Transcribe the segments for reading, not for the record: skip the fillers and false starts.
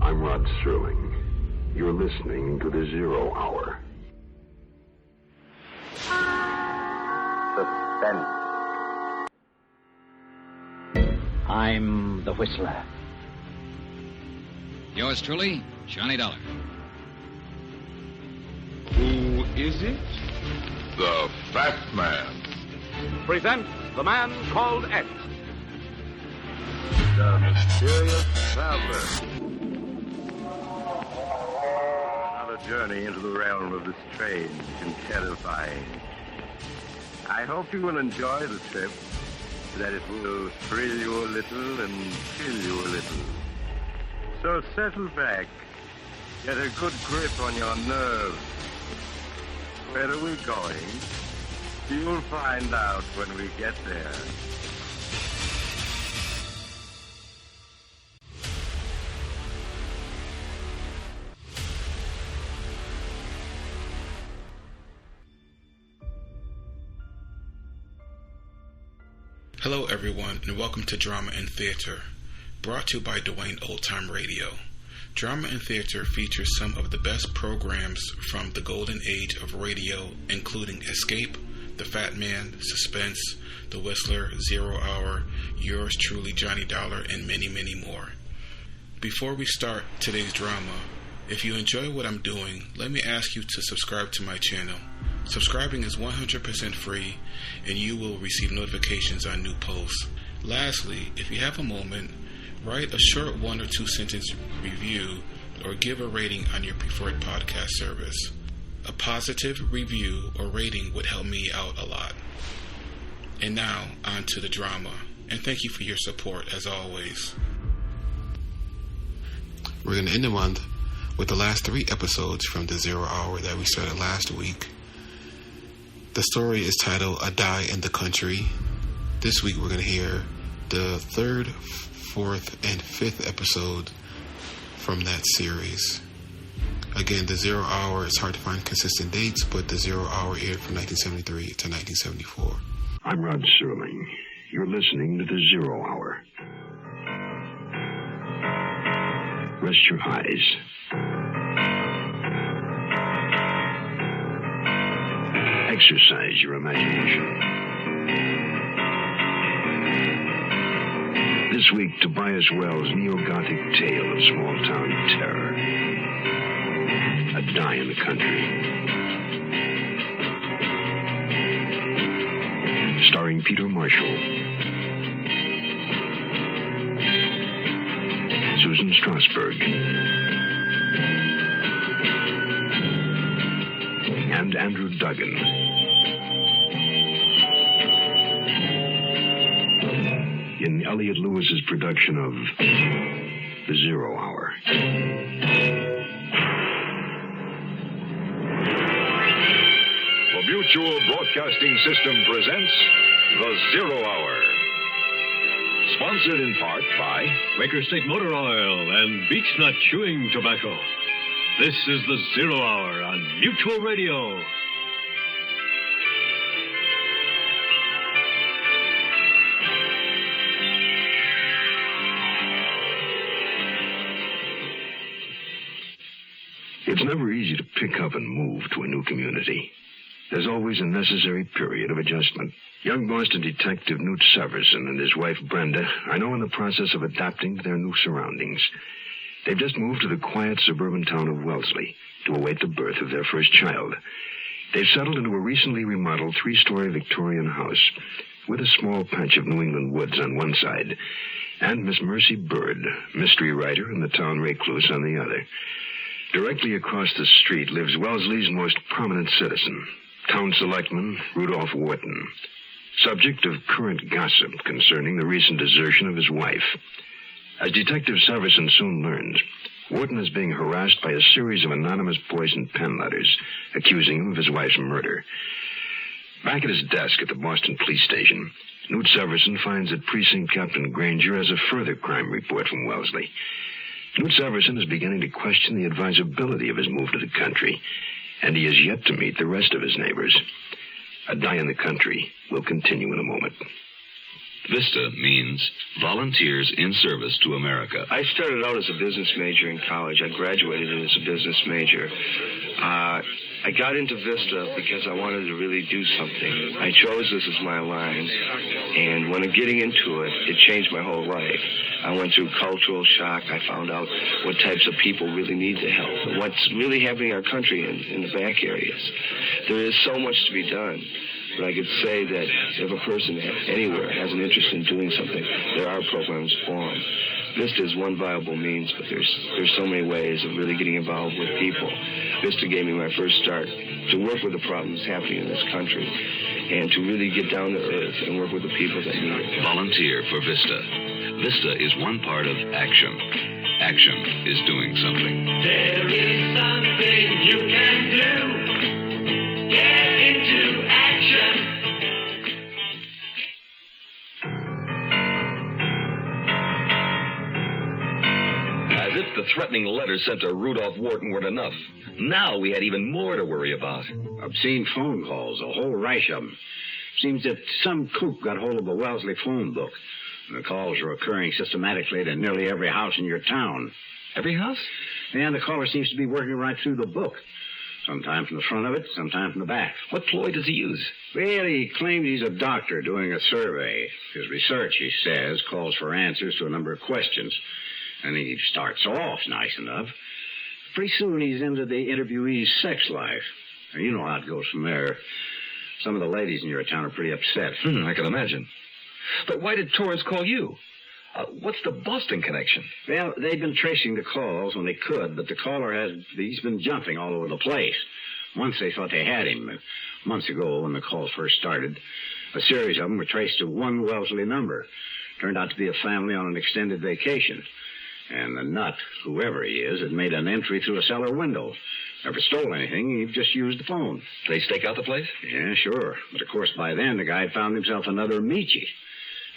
I'm Rod Serling. You're listening to the Zero Hour. Suspense. I'm the Whistler. Yours truly, Johnny Dollar. Who is it? The Fat Man. Presents The Man Called X. The Mysterious Traveler. Another journey into the realm of the strange and terrifying. I hope you will enjoy the trip, that it will thrill you a little and chill you a little. So settle back, get a good grip on your nerves. Where are we going? You'll find out when we get there. Hello everyone, and welcome to Drama and Theater, brought to you by Duane Old Time Radio. Drama and Theater features some of the best programs from the golden age of radio, including Escape, The Fat Man, Suspense, The Whistler, Zero Hour, Yours Truly, Johnny Dollar, and many, many more. Before we start today's drama, if you enjoy what I'm doing, let me ask you to subscribe to my channel. Subscribing is 100% free, and you will receive notifications on new posts. Lastly, if you have a moment, write a short 1 or 2 sentence review or give a rating on your preferred podcast service. A positive review or rating would help me out a lot. And now, on to the drama. And thank you for your support, as always. We're going to end the month with the last 3 episodes from the Zero Hour that we started last week. The story is titled A Die in the Country. This week we're going to hear the 3rd, 4th, and 5th episode from that series. Again, the Zero Hour, it's hard to find consistent dates, but the Zero Hour aired from 1973 to 1974. I'm Rod Serling. You're listening to the Zero Hour. Rest your eyes. Exercise your imagination. This week, Tobias Wells' neo-Gothic tale of small-town terror. A Die in the Country. Starring Peter Marshall, Susan Strasberg, and Andrew Duggan. In Elliot Lewis's production of The Zero Hour. The Mutual Broadcasting System presents The Zero Hour. Sponsored in part by Quaker State Motor Oil and Beech Nut Chewing Tobacco. This is The Zero Hour on Mutual Radio. It's never easy to pick up and move to a new community. There's always a necessary period of adjustment. Young Boston detective Newt Severson and his wife Brenda are now in the process of adapting to their new surroundings. They've just moved to the quiet suburban town of Wellesley to await the birth of their first child. They've settled into a recently remodeled 3-story Victorian house with a small patch of New England woods on one side and Miss Mercy Bird, mystery writer and the town recluse, on the other. Directly across the street lives Wellesley's most prominent citizen, Town Selectman Rudolph Wharton, subject of current gossip concerning the recent desertion of his wife. As Detective Severson soon learns, Wharton is being harassed by a series of anonymous poisoned pen letters accusing him of his wife's murder. Back at his desk at the Boston police station, Newt Severson finds that Precinct Captain Granger has a further crime report from Wellesley. Newt Severson is beginning to question the advisability of his move to the country, and he is yet to meet the rest of his neighbors. A Die in the Country will continue in a moment. VISTA means Volunteers in Service to America. I started out as a business major in college. I graduated as a business major. I got into VISTA because I wanted to really do something. I chose this as my line, and when getting into it, it changed my whole life. I went through cultural shock. I found out what types of people really need the help and what's really happening in our country in the back areas. There is so much to be done. But I could say that if a person anywhere has an interest in doing something, there are programs for them. VISTA is one viable means, but there's so many ways of really getting involved with people. VISTA gave me my first start to work with the problems happening in this country and to really get down to earth and work with the people that need it. Volunteer for VISTA. VISTA is one part of action. Action is doing something. There is something you can do. Get into action. As if the threatening letters sent to Rudolph Wharton weren't enough. Now we had even more to worry about. Obscene phone calls, a whole rash of them. Seems that some kook got hold of the Wellesley phone book. The calls are occurring systematically to nearly every house in your town. Every house? And the caller seems to be working right through the book. Sometimes from the front of it, sometimes from the back. What ploy does he use? Well, he claims he's a doctor doing a survey. His research, he says, calls for answers to a number of questions. And he starts off nice enough. Pretty soon he's into the interviewee's sex life. Now, you know how it goes from there. Some of the ladies in your town are pretty upset. I can imagine. But why did Torrance call you? What's the Boston connection? Well, they've been tracing the calls when they could, but the caller he's been jumping all over the place. Once they thought they had him. Months ago, when the calls first started, a series of them were traced to one Wellesley number. Turned out to be a family on an extended vacation. And the nut, whoever he is, had made an entry through a cellar window. Never stole anything. He just used the phone. Did they stake out the place? Yeah, sure. But, of course, by then, the guy had found himself another Michi.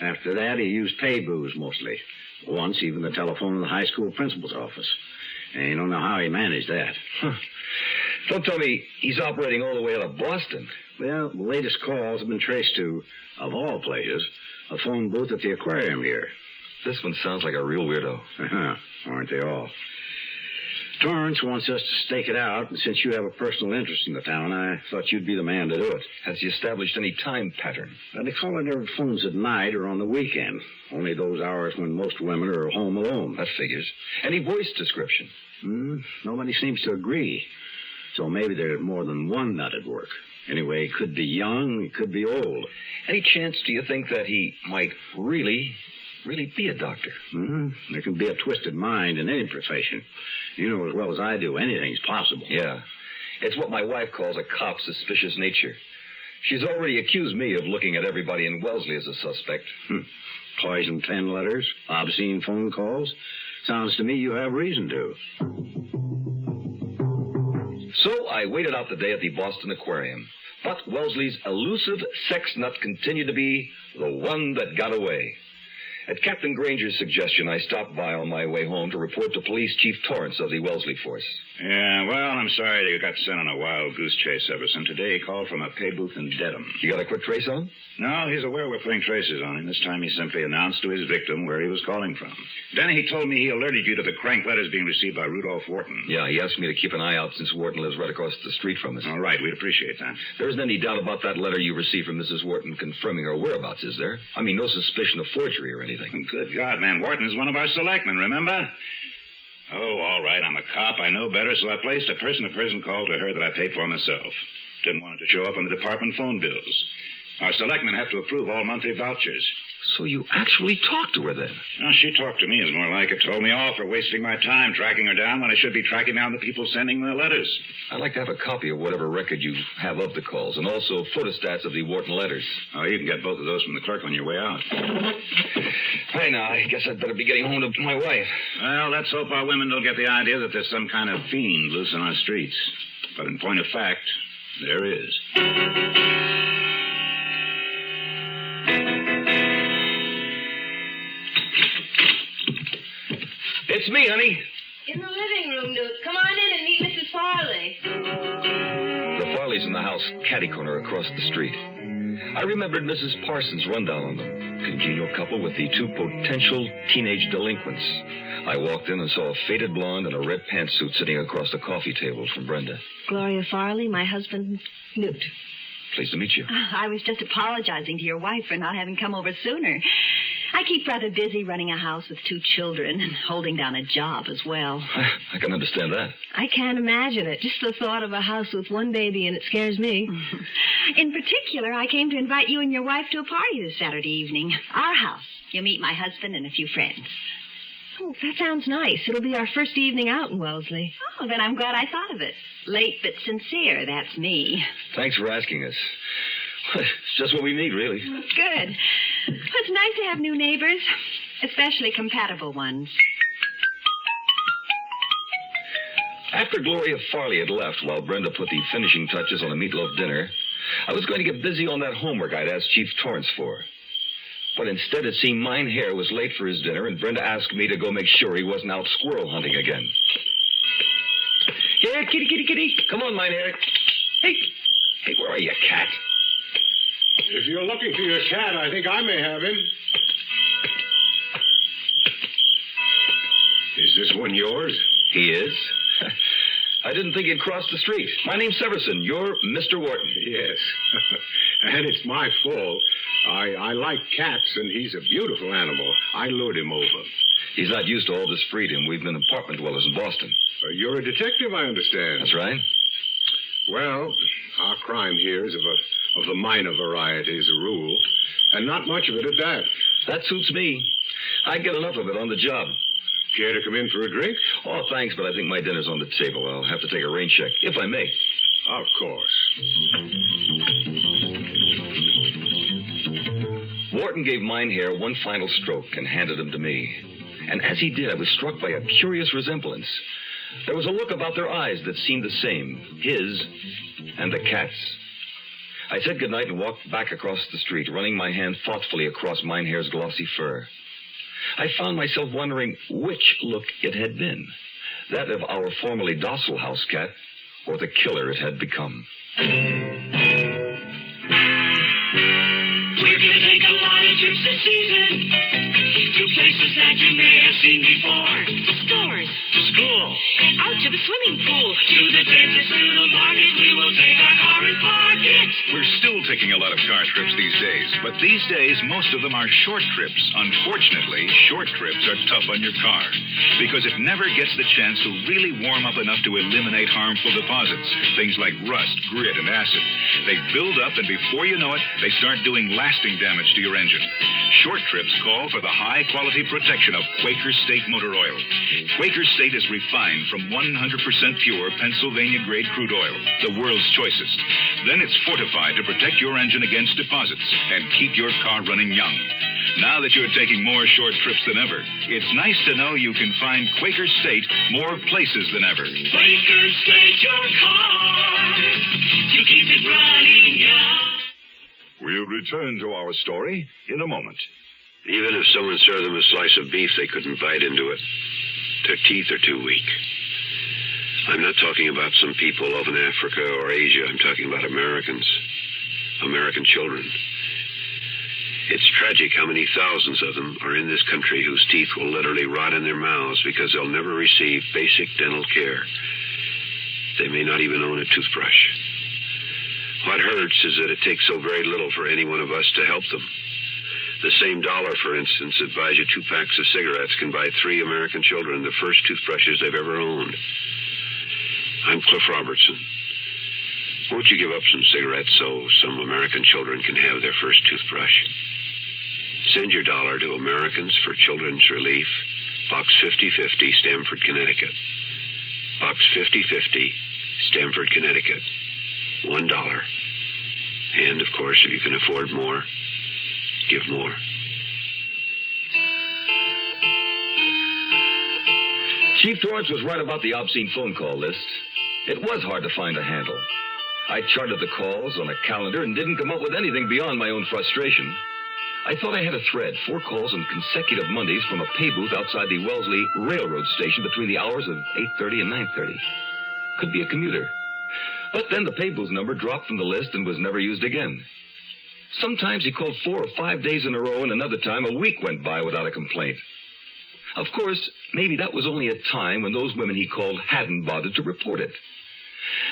After that, he used pay booze mostly. Once, even the telephone in the high school principal's office. And you don't know how he managed that. Don't tell me he's operating all the way out of Boston. Well, the latest calls have been traced to, of all places, a phone booth at the aquarium here. This one sounds like a real weirdo. Aren't they all? Torrance wants us to stake it out, and since you have a personal interest in the town, I thought you'd be the man to do it. Has he established any time pattern? The caller never phones at night or on the weekend. Only those hours when most women are home alone. That figures. Any voice description? Nobody seems to agree. So maybe there's more than one nut at work. Anyway, he could be young, he could be old. Any chance, do you think, that he might really be a doctor? There can be a twisted mind in any profession. You know as well as I do, anything's possible. Yeah. It's what my wife calls a cop's suspicious nature. She's already accused me of looking at everybody in Wellesley as a suspect. Poison pen letters, obscene phone calls. Sounds to me you have reason to. So I waited out the day at the Boston Aquarium. But Wellesley's elusive sex nut continued to be the one that got away. At Captain Granger's suggestion, I stopped by on my way home to report to Police Chief Torrance of the Wellesley Force. Yeah, well, I'm sorry that you got sent on a wild goose chase ever since today. He called from a pay booth in Dedham. You got a quick trace on him? No, he's aware we're putting traces on him. This time he simply announced to his victim where he was calling from. Then he told me he alerted you to the crank letters being received by Rudolph Wharton. Yeah, he asked me to keep an eye out since Wharton lives right across the street from us. All right, we'd appreciate that. There isn't any doubt about that letter you received from Mrs. Wharton confirming her whereabouts, is there? I mean, no suspicion of forgery or anything. Good God, man. Wharton is one of our selectmen, remember? Oh, all right, I'm a cop. I know better, so I placed a person-to-person call to her that I paid for myself. Didn't want it to show up on the department phone bills. Our selectmen have to approve all monthly vouchers. So you actually talked to her then? No, she talked to me is more like it. Told me off for wasting my time tracking her down when I should be tracking down the people sending the letters. I'd like to have a copy of whatever record you have of the calls, and also photostats of the Wharton letters. Oh, you can get both of those from the clerk on your way out. Hey, now, I guess I'd better be getting home to my wife. Well, let's hope our women don't get the idea that there's some kind of fiend loose on our streets. But in point of fact, there is. It's me, honey. In the living room, Newt. Come on in and meet Mrs. Farley. The Farleys in the house, catty corner across the street. I remembered Mrs. Parsons' rundown on them. Congenial couple with the two potential teenage delinquents. I walked in and saw a faded blonde in a red pantsuit sitting across the coffee table from Brenda. Gloria Farley, my husband, Newt. Pleased to meet you. I was just apologizing to your wife for not having come over sooner. I keep rather busy running a house with 2 children and holding down a job as well. I can understand that. I can't imagine it. Just the thought of a house with 1 baby in it scares me. In particular, I came to invite you and your wife to a party this Saturday evening. Our house. You'll meet my husband and a few friends. Oh, that sounds nice. It'll be our first evening out in Wellesley. Oh, then I'm glad I thought of it. Late but sincere, that's me. Thanks for asking us. It's just what we need, really. Good. It's nice to have new neighbors, especially compatible ones. After Gloria Farley had left while Brenda put the finishing touches on a meatloaf dinner, I was going to get busy on that homework I'd asked Chief Torrance for. But instead, it seemed Mine Hair was late for his dinner, and Brenda asked me to go make sure he wasn't out squirrel hunting again. Here, kitty, kitty, kitty. Come on, Mine Hair. Hey, where are you, cat? If you're looking for your cat, I think I may have him. Is this one yours? He is. I didn't think he'd cross the street. My name's Severson. You're Mr. Wharton. Yes. And it's my fault. I like cats, and he's a beautiful animal. I lured him over. He's not used to all this freedom. We've been apartment dwellers in Boston. You're a detective, I understand. That's right. Well, our crime here is of the minor variety as a rule, and not much of it at that. That suits me. I get enough of it on the job. Care to come in for a drink? Oh, thanks, but I think my dinner's on the table. I'll have to take a rain check, if I may. Of course. Wharton gave Mine Hair one final stroke and handed him to me. And as he did, I was struck by a curious resemblance. There was a look about their eyes that seemed the same, his and the cat's. I said goodnight and walked back across the street, running my hand thoughtfully across Mine Hair's glossy fur. I found myself wondering which look it had been, that of our formerly docile house cat or the killer it had become. We're gonna take a lot of trips this season to places that you may have seen before. To stores. To school. Out to the swimming pool. To the dentist, to the market. We will take our car and park it. We're still taking a lot of car trips these days, but these days most of them are short trips. Unfortunately, short trips are tough on your car because it never gets the chance to really warm up enough to eliminate harmful deposits, things like rust, grit, and acid. They build up, and before you know it, they start doing lasting damage to your engine. Short trips call for the high-quality protection of Quaker State motor oil. Quaker State is refined from 100% pure Pennsylvania-grade crude oil, the world's choicest. Then it's fortified to protect your engine against deposits and keep your car running young. Now that you're taking more short trips than ever, it's nice to know you can find Quaker State more places than ever. Quaker State your car to keep it running young. We'll return to our story in a moment. Even if someone served them a slice of beef, they couldn't bite into it. Their teeth are too weak. I'm not talking about some people over in Africa or Asia. I'm talking about Americans. American children. It's tragic how many thousands of them are in this country whose teeth will literally rot in their mouths because they'll never receive basic dental care. They may not even own a toothbrush. What hurts is that it takes so very little for any one of us to help them. The same dollar, for instance, that buys you 2 packs of cigarettes can buy 3 American children the first toothbrushes they've ever owned. I'm Cliff Robertson. Won't you give up some cigarettes so some American children can have their first toothbrush? Send your dollar to Americans for Children's Relief, Box 5050, Stamford, Connecticut. Box 5050, Stamford, Connecticut. $1. And, of course, if you can afford more, give more. Chief Torrance was right about the obscene phone call list. It was hard to find a handle. I charted the calls on a calendar and didn't come up with anything beyond my own frustration. I thought I had a thread, 4 calls on consecutive Mondays from a pay booth outside the Wellesley Railroad Station between the hours of 8:30 and 9:30. Could be a commuter. But then the pay booth number dropped from the list and was never used again. Sometimes he called 4 or 5 days in a row, and another time a week went by without a complaint. Of course, maybe that was only a time when those women he called hadn't bothered to report it.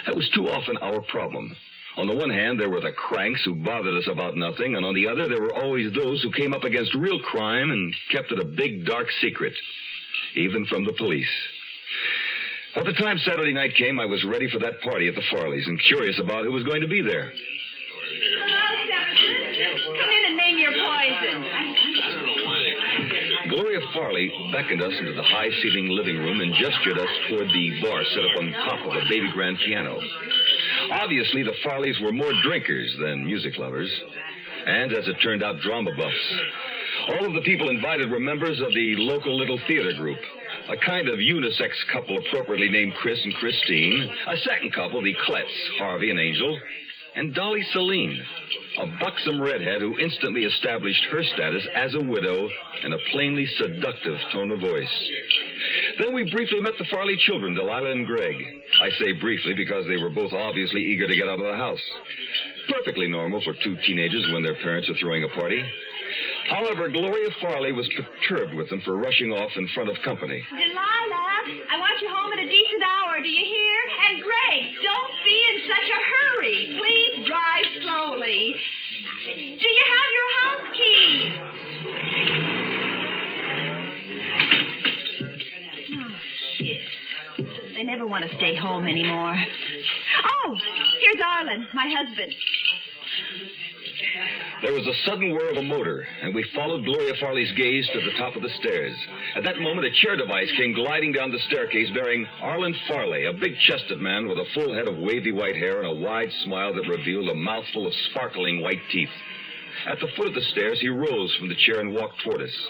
That was too often our problem. On the one hand, there were the cranks who bothered us about nothing, and on the other, there were always those who came up against real crime and kept it a big, dark secret, even from the police. By the time Saturday night came, I was ready for that party at the Farleys and curious about who was going to be there. Come in and name your poison. Gloria Farley beckoned us into the high-ceiling living room and gestured us toward the bar set up on top of a baby grand piano. Obviously, the Farleys were more drinkers than music lovers, and, as it turned out, drama buffs. All of the people invited were members of the local little theater group, a kind of unisex couple appropriately named Chris and Christine, a second couple, the Kletz, Harvey and Angel, and Dolly Celine, a buxom redhead who instantly established her status as a widow in a plainly seductive tone of voice. Then we briefly met the Farley children, Delilah and Greg. I say briefly because they were both obviously eager to get out of the house. Perfectly normal for 2 teenagers when their parents are throwing a party. However, Gloria Farley was perturbed with them for rushing off in front of company. Delilah, I want you home at a decent hour, do you hear? And Greg, don't be in such a hurry. Please drive slowly. Do you have your house key? Oh, shit. They never want to stay home anymore. Oh, here's Arlen, my husband. There was a sudden whir of a motor, and we followed Gloria Farley's gaze to the top of the stairs. At that moment, a chair device came gliding down the staircase bearing Arlen Farley, a big-chested man with a full head of wavy white hair and a wide smile that revealed a mouthful of sparkling white teeth. At the foot of the stairs, he rose from the chair and walked toward us.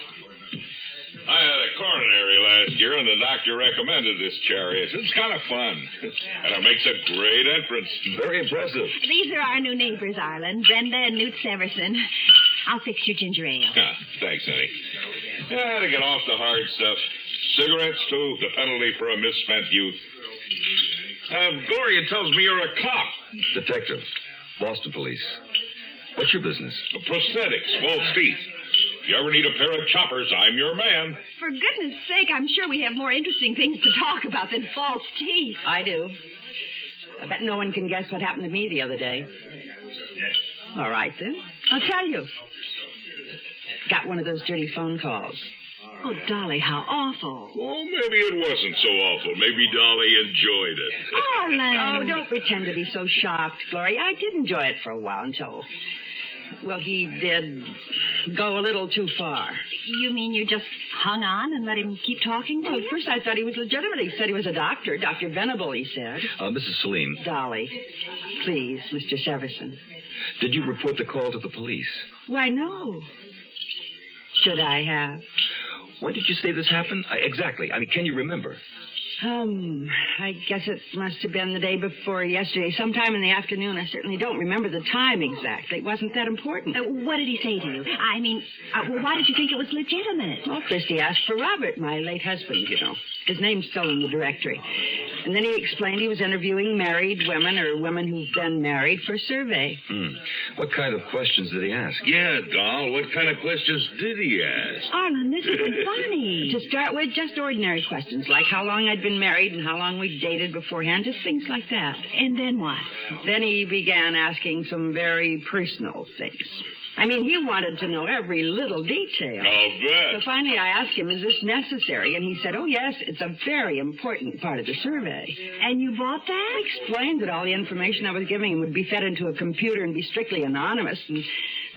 I had a coronary last year, and the doctor recommended this chariot. It's kind of fun, and it makes a great entrance. Very impressive. These are our new neighbors, Arlen, Brenda and Newt Severson. I'll fix your ginger ale. Thanks, honey. Yeah, I had to get off the hard stuff. Cigarettes, too, the penalty for a misspent youth. Gloria tells me you're a cop. Detective. Boston Police. What's your business? Prosthetics, false teeth. If you ever need a pair of choppers, I'm your man. For goodness sake, I'm sure we have more interesting things to talk about than false teeth. I do. I bet no one can guess what happened to me the other day. All right, then. I'll tell you. Got one of those dirty phone calls. Oh, Dolly, how awful. Oh, maybe it wasn't so awful. Maybe Dolly enjoyed it. Oh, don't pretend to be so shocked, Gloria. I did enjoy it for a while until... Well, he did go a little too far. You mean you just hung on and let him keep talking to Well, you? at first I thought he was legitimate. He said he was a doctor. Dr. Venable, he said. Mrs. Celine. Dolly. Please, Mr. Severson. Did you report the call to the police? Why, no. Should I have? When did you say this happened? Exactly. I mean, can you remember? I guess it must have been the day before yesterday, sometime in the afternoon. I certainly don't remember the time exactly. It wasn't that important. What did he say to you? I mean, why did you think it was legitimate? Well, first he asked for Robert, my late husband, you know. His name's still in the directory. And then he explained he was interviewing married women or women who've been married for a survey. What kind of questions did he ask? Yeah, doll, what kind of questions did he ask? Arlen, this isn't funny. To start with, just ordinary questions, like how long I'd been married and how long we'd dated beforehand, just things like that. And then what? Then he began asking some very personal things. I mean, he wanted to know every little detail. I'll bet. So finally I asked him, is this necessary? And he said, oh, yes, it's a very important part of the survey. And you bought that? I explained that all the information I was giving him would be fed into a computer and be strictly anonymous. And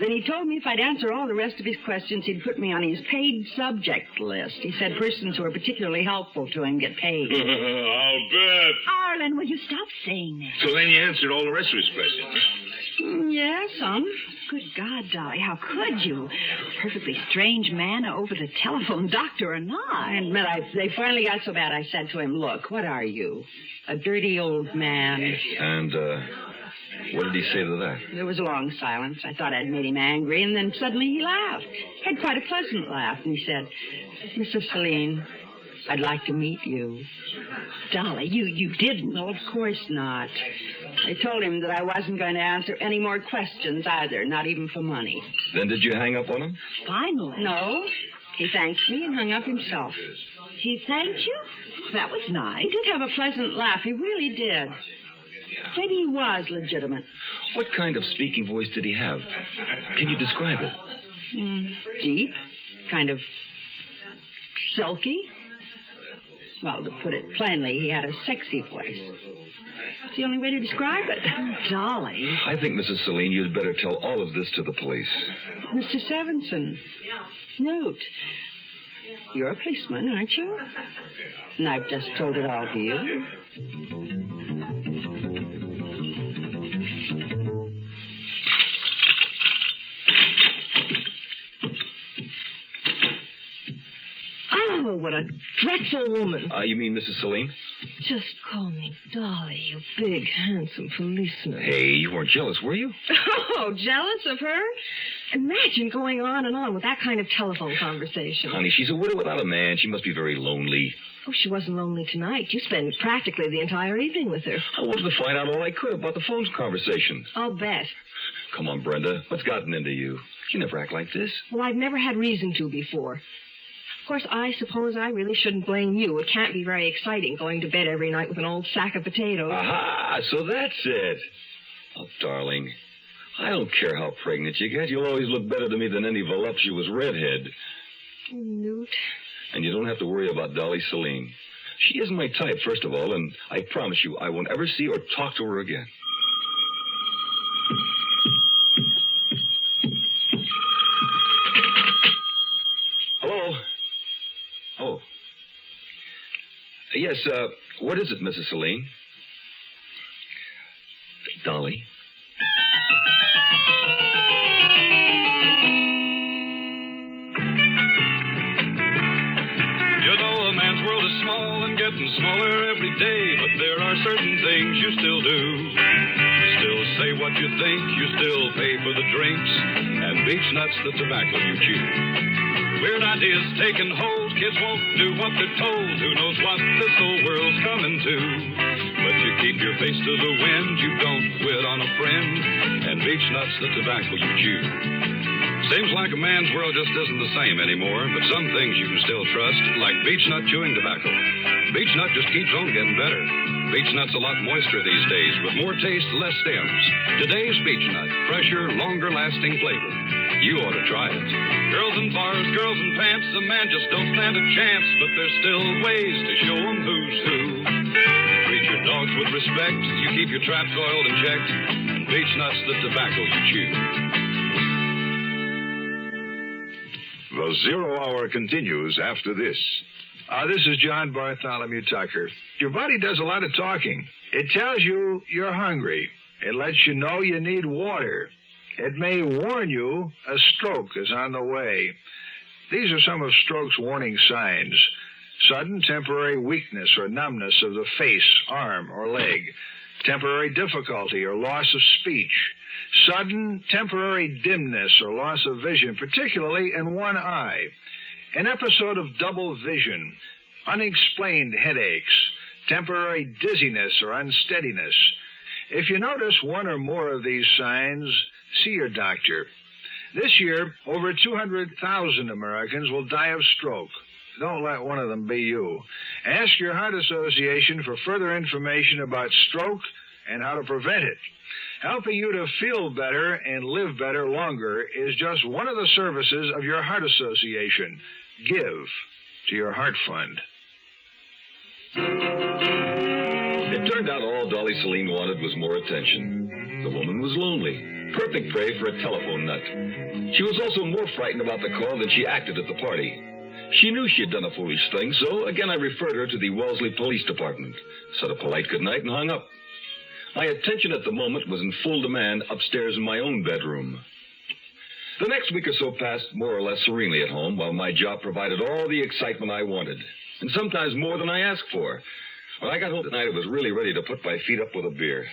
then he told me if I'd answer all the rest of his questions, he'd put me on his paid subject list. He said persons who are particularly helpful to him get paid. I'll bet. Arlen, will you stop saying that? So then you answered all the rest of his questions, huh? Yeah, some. Good God, Dolly, how could you? Perfectly strange man over the telephone, doctor or not. I admit, they finally got so bad I said to him, look, what are you? A dirty old man. And, what did he say to that? There was a long silence. I thought I'd made him angry, and then suddenly he laughed. Had quite a pleasant laugh, and he said, Mrs. Celine, I'd like to meet you. Dolly, you didn't. No, of course not. I told him that I wasn't going to answer any more questions either, not even for money. Then did you hang up on him? Finally. No. He thanked me and hung up himself. He thanked you? That was nice. He did have a pleasant laugh. He really did. Maybe he was legitimate. What kind of speaking voice did he have? Can you describe it? Deep. Kind of silky. Well, to put it plainly, he had a sexy voice. It's the only way to describe it. Dolly. I think, Mrs. Serling, you'd better tell all of this to the police. Mr. Stevenson, note, you're a policeman, aren't you? And I've just told it all to you. Oh, what a dreadful woman. You mean Mrs. Serling? Just call me Dolly, you big, handsome policeman. Hey, you weren't jealous, were you? Oh, jealous of her? Imagine going on and on with that kind of telephone conversation. Honey, she's a widow without a man. She must be very lonely. Oh, she wasn't lonely tonight. You spent practically the entire evening with her. I wanted to find out all I could about the phone conversation. I'll bet. Come on, Brenda. What's gotten into you? You never act like this. Well, I've never had reason to before. Of course, I suppose I really shouldn't blame you. It can't be very exciting going to bed every night with an old sack of potatoes. Aha, so that's it. Oh, darling, I don't care how pregnant you get. You'll always look better to me than any voluptuous redhead. Newt. And you don't have to worry about Dolly Serling. She isn't my type, first of all, and I promise you I won't ever see or talk to her again. Hello? Oh. Yes, what is it, Mrs. Serling? Dolly? You know a man's world is small and getting smaller every day, but there are certain things you still do. Still say what you think, you still pay for the drinks, and beach nuts the tobacco you chew. Weird ideas taking hold, kids won't do what they're told. Who knows what this whole world's coming to? But you keep your face to the wind, you don't quit on a friend, and beach nuts the tobacco you chew. Seems like a man's world just isn't the same anymore, but some things you can still trust, like beech nut chewing tobacco. Beech nut just keeps on getting better. Beech nut's a lot moister these days, with more taste, less stems. Today's beech nut, fresher, longer-lasting flavor. You ought to try it. Girls in bars, girls in pants, a man just don't stand a chance, but there's still ways to show 'em who's who. You treat your dogs with respect, you keep your traps oiled and checked, and beech nut's the tobacco you chew. The Zero Hour continues after this. This is John Bartholomew Tucker. Your body does a lot of talking. It tells you you're hungry. It lets you know you need water. It may warn you a stroke is on the way. These are some of stroke's warning signs. Sudden temporary weakness or numbness of the face, arm, or leg. Temporary difficulty or loss of speech. Sudden temporary dimness or loss of vision, particularly in one eye. An episode of double vision. Unexplained headaches. Temporary dizziness or unsteadiness. If you notice one or more of these signs, see your doctor. This year, over 200,000 Americans will die of stroke. Don't let one of them be you. Ask your heart association for further information about stroke and how to prevent it. Helping you to feel better and live better longer is just one of the services of your heart association. Give to your heart fund. It turned out all Dolly Serling wanted was more attention. The woman was lonely. Perfect prey for a telephone nut. She was also more frightened about the call than she acted at the party. She knew she had done a foolish thing, so again I referred her to the Wellesley Police Department, said a polite goodnight, and hung up. My attention at the moment was in full demand upstairs in my own bedroom. The next week or so passed more or less serenely at home, while my job provided all the excitement I wanted, and sometimes more than I asked for. When I got home tonight, I was really ready to put my feet up with a beer.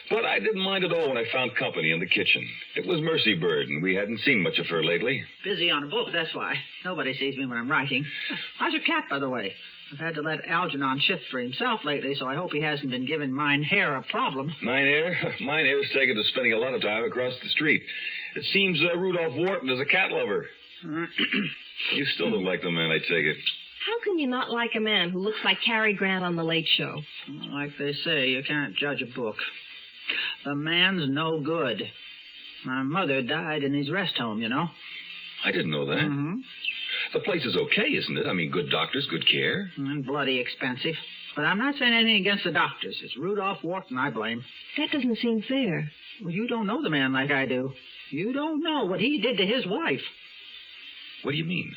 But I didn't mind at all when I found company in the kitchen. It was Mercy Bird, and we hadn't seen much of her lately. Busy on a book, that's why. Nobody sees me when I'm writing. How's your cat, by the way? I've had to let Algernon shift for himself lately, so I hope he hasn't been giving Mine Hair a problem. Mine Hair's taken to spending a lot of time across the street. It seems Rudolph Wharton is a cat lover. You still don't like the man, I take it. How can you not like a man who looks like Cary Grant on The Late Show? Like they say, you can't judge a book. The man's no good. My mother died in his rest home, you know. I didn't know that. Mm-hmm. The place is okay, isn't it? I mean, good doctors, good care. And bloody expensive. But I'm not saying anything against the doctors. It's Rudolph Wharton I blame. That doesn't seem fair. Well, you don't know the man like I do. You don't know what he did to his wife. What do you mean?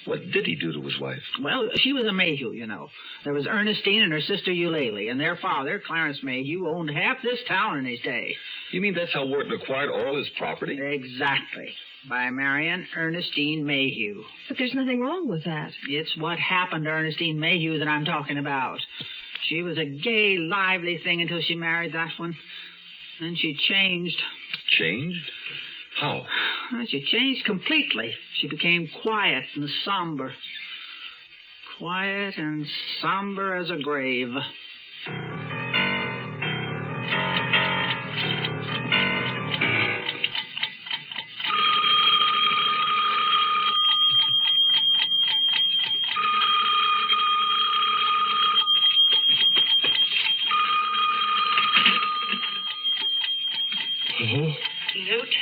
What did he do to his wife? Well, she was a Mayhew, you know. There was Ernestine and her sister Eulalie, and their father, Clarence Mayhew, owned half this town in his day. You mean that's how Wharton acquired all his property? Exactly. By marrying Ernestine Mayhew. But there's nothing wrong with that. It's what happened to Ernestine Mayhew that I'm talking about. She was a gay, lively thing until she married that one. Then she changed. Changed? How? Well, she changed completely. She became quiet and somber. Quiet and somber as a grave. Newt,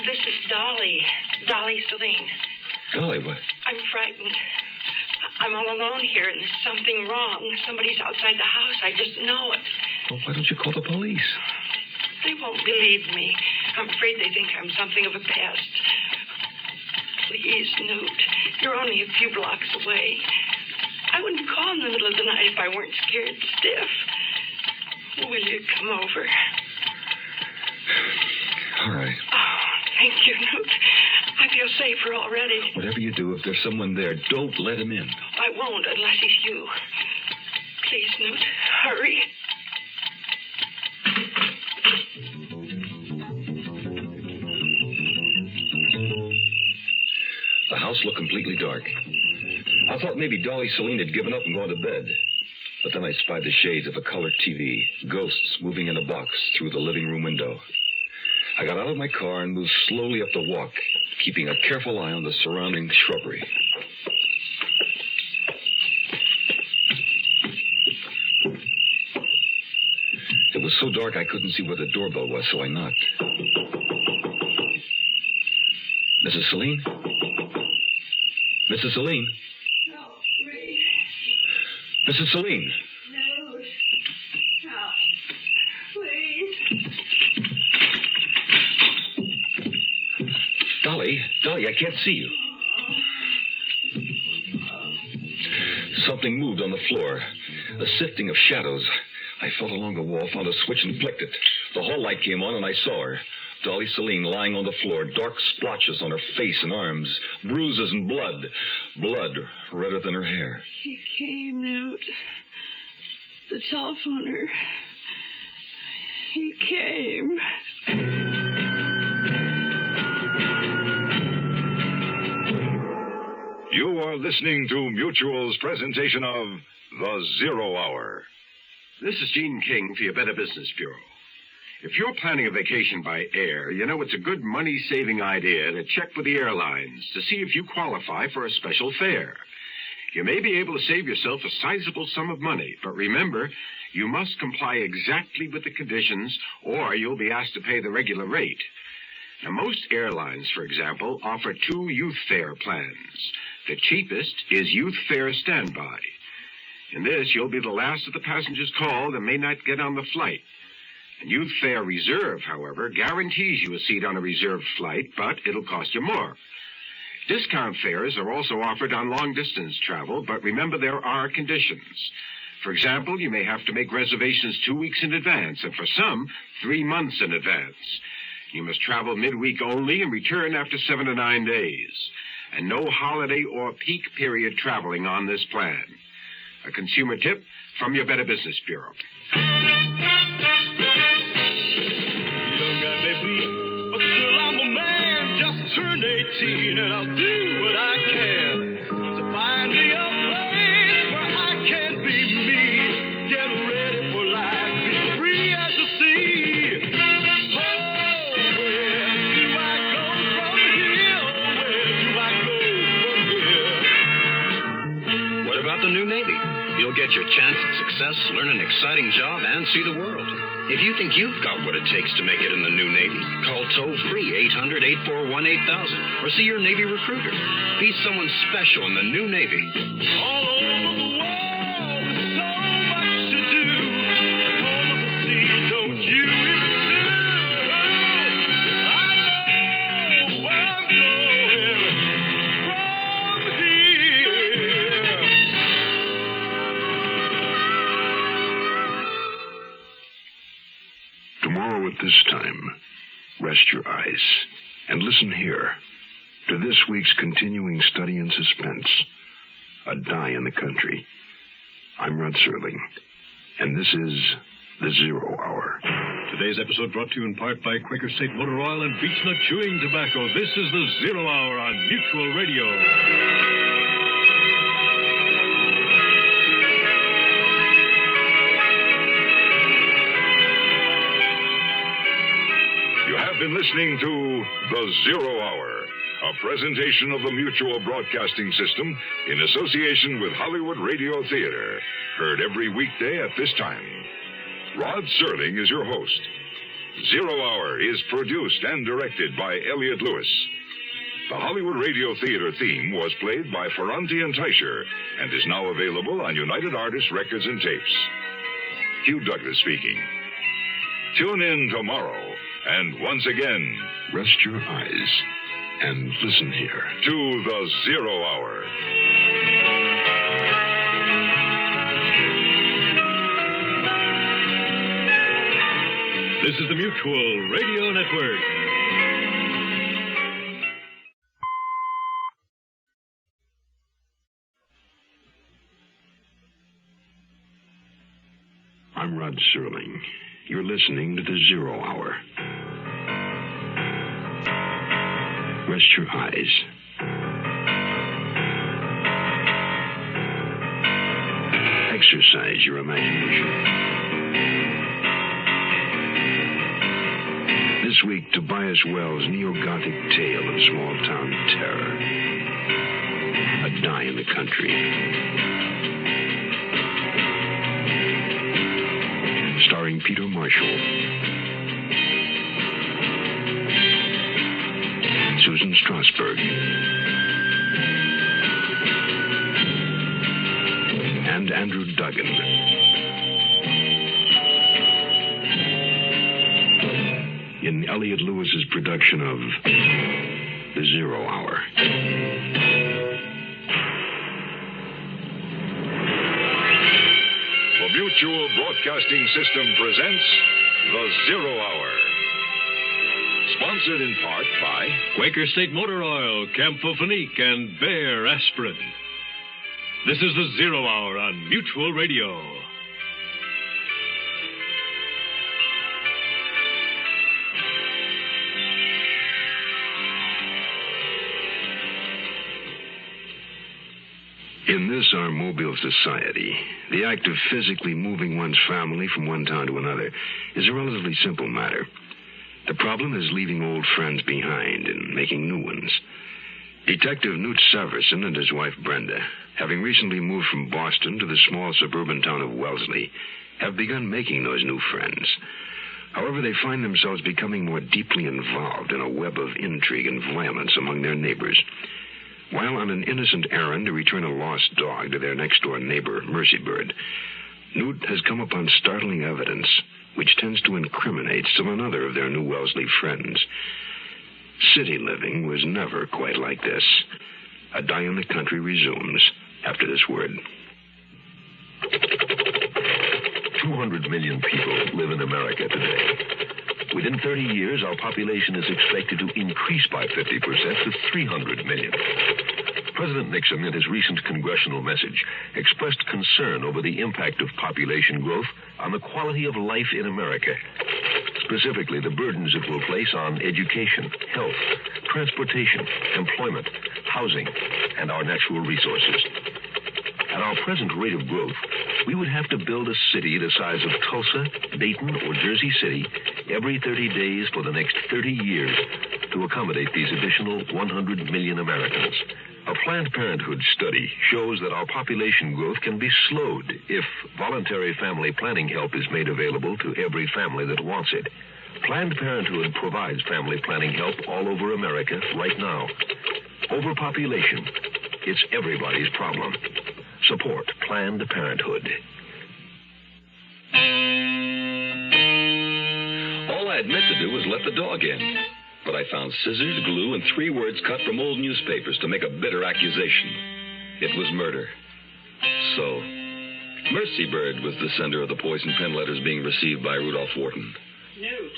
this is Dolly Serling. Dolly, what? I'm frightened. I'm all alone here, and there's something wrong. Somebody's outside the house. I just know it. Well, why don't you call the police? They won't believe me. I'm afraid they think I'm something of a pest. Please, Newt, you're only a few blocks away. I wouldn't call in the middle of the night if I weren't scared stiff. Will you come over? All right. Oh, thank you, Newt. I feel safer already. Whatever you do, if there's someone there, don't let him in. I won't unless he's you. Please, Newt, hurry. The house looked completely dark. I thought maybe Dolly Serling had given up and gone to bed. But then I spied the shades of a colored TV, ghosts moving in a box through the living room window. I got out of my car and moved slowly up the walk, keeping a careful eye on the surrounding shrubbery. It was so dark I couldn't see where the doorbell was, so I knocked. Mrs. Serling? Mrs. Serling? Help me. Mrs. Serling? No. Help. Please. Dolly, I can't see you. Something moved on the floor. A sifting of shadows. I felt along the wall, found a switch, and flicked it. The hall light came on, and I saw her. Dolly Serling lying on the floor, dark splotches on her face and arms, bruises and blood. Blood redder than her hair. He came, Newt. The telephoner. He came. You are listening to Mutual's presentation of The Zero Hour. This is Gene King for your Better Business Bureau. If you're planning a vacation by air, you know it's a good money-saving idea to check with the airlines to see if you qualify for a special fare. You may be able to save yourself a sizable sum of money, but remember, you must comply exactly with the conditions or you'll be asked to pay the regular rate. Now, most airlines, for example, offer 2 youth fare plans. The cheapest is Youth Fare Standby. In this, you'll be the last of the passengers called and may not get on the flight. And Youth Fare Reserve, however, guarantees you a seat on a reserved flight, but it'll cost you more. Discount fares are also offered on long-distance travel, but remember there are conditions. For example, you may have to make reservations 2 weeks in advance, and for some, 3 months in advance. You must travel midweek only and return after 7 to 9 days. And no holiday or peak period traveling on this plan. A consumer tip from your Better Business Bureau. 18 and I'll do what I can to find me a place where I can be me. Get ready for life, be free as the sea. Oh, where do I go from here? Where do I go from here? What about the new Navy? You'll get your chance at success, learn an exciting job, and see the world. If you think you've got what it takes to make it in the new Navy, call toll-free 800-841-8000 or see your Navy recruiter. Be someone special in the new Navy. All over the world, there's so much to do. All of the sea, don't you even I know where I'm going from here. Tomorrow at this time, rest your eyes and listen here to this week's continuing study in suspense, A Die in the Country. I'm Rod Serling, and this is The Zero Hour. Today's episode brought to you in part by Quaker State Motor Oil and Beech Nut Chewing Tobacco. This is The Zero Hour on Mutual Radio. You have been listening to The Zero Hour, a presentation of the Mutual Broadcasting System in association with Hollywood Radio Theater. Heard every weekday at this time. Rod Serling is your host. Zero Hour is produced and directed by Elliott Lewis. The Hollywood Radio Theater theme was played by Ferranti and Teicher and is now available on United Artists Records and Tapes. Hugh Douglas speaking. Tune in tomorrow. And once again, rest your eyes and listen here to The Zero Hour. This is the Mutual Radio Network. I'm Rod Serling. You're listening to The Zero Hour. Rest your eyes. Exercise your imagination. This week, Tobias Wells' neo-Gothic tale of small-town terror. A Die in the Country. Starring Peter Marshall, Susan Strasberg, and Andrew Duggan. In Elliott Lewis's production of The Zero Hour. Mutual Broadcasting System presents The Zero Hour. Sponsored in part by Quaker State Motor Oil, Campho-Phenique, and Bayer Aspirin. This is The Zero Hour on Mutual Radio. In this, our mobile society, the act of physically moving one's family from one town to another is a relatively simple matter. The problem is leaving old friends behind and making new ones. Detective Newt Severson and his wife Brenda, having recently moved from Boston to the small suburban town of Wellesley, have begun making those new friends. However, they find themselves becoming more deeply involved in a web of intrigue and violence among their neighbors. While on an innocent errand to return a lost dog to their next-door neighbor, Mercy Bird, Newt has come upon startling evidence which tends to incriminate still another of their new Wellesley friends. City living was never quite like this. A Die in the Country resumes after this word. 200 million people live in America today. Within 30 years, our population is expected to increase by 50% to 300 million. President Nixon, in his recent congressional message, expressed concern over the impact of population growth on the quality of life in America. Specifically, the burdens it will place on education, health, transportation, employment, housing, and our natural resources. At our present rate of growth, we would have to build a city the size of Tulsa, Dayton, or Jersey City every 30 days for the next 30 years to accommodate these additional 100 million Americans. A Planned Parenthood study shows that our population growth can be slowed if voluntary family planning help is made available to every family that wants it. Planned Parenthood provides family planning help all over America right now. Overpopulation, it's everybody's problem. Support Planned Parenthood. All I had meant to do was let the dog in. But I found scissors, glue, and 3 words cut from old newspapers to make a bitter accusation. It was murder. So, Mercy Bird was the sender of the poison pen letters being received by Rudolph Wharton. Newt.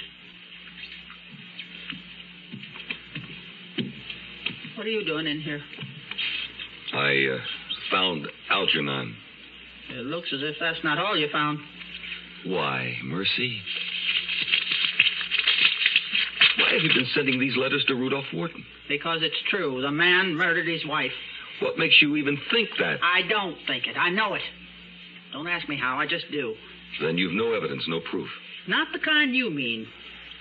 What are you doing in here? I found Algernon. It looks as if that's not all you found. Why, Mercy? Why have you been sending these letters to Rudolph Wharton? Because it's true. The man murdered his wife. What makes you even think that? I don't think it. I know it. Don't ask me how. I just do. Then you've no evidence, no proof. Not the kind you mean.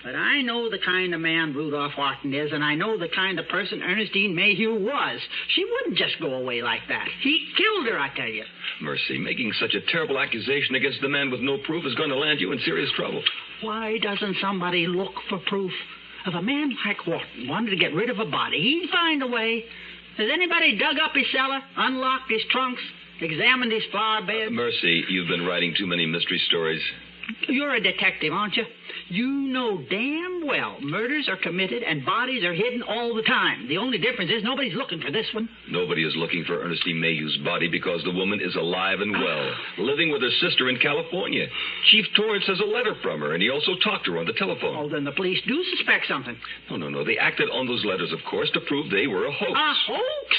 But I know the kind of man Rudolph Wharton is, and I know the kind of person Ernestine Mayhew was. She wouldn't just go away like that. He killed her, I tell you. Mercy, making such a terrible accusation against the man with no proof is going to land you in serious trouble. Why doesn't somebody look for proof? If a man like Wharton wanted to get rid of a body, he'd find a way. Has anybody dug up his cellar, unlocked his trunks, examined his flower bed? Mercy, you've been writing too many mystery stories. You're a detective, aren't you? You know damn well murders are committed and bodies are hidden all the time. The only difference is nobody's looking for this one. Nobody is looking for Ernestine Mayhew's body because the woman is alive and well, living with her sister in California. Chief Torrance has a letter from her, and he also talked to her on the telephone. Oh, then the police do suspect something. No. They acted on those letters, of course, to prove they were a hoax. A hoax?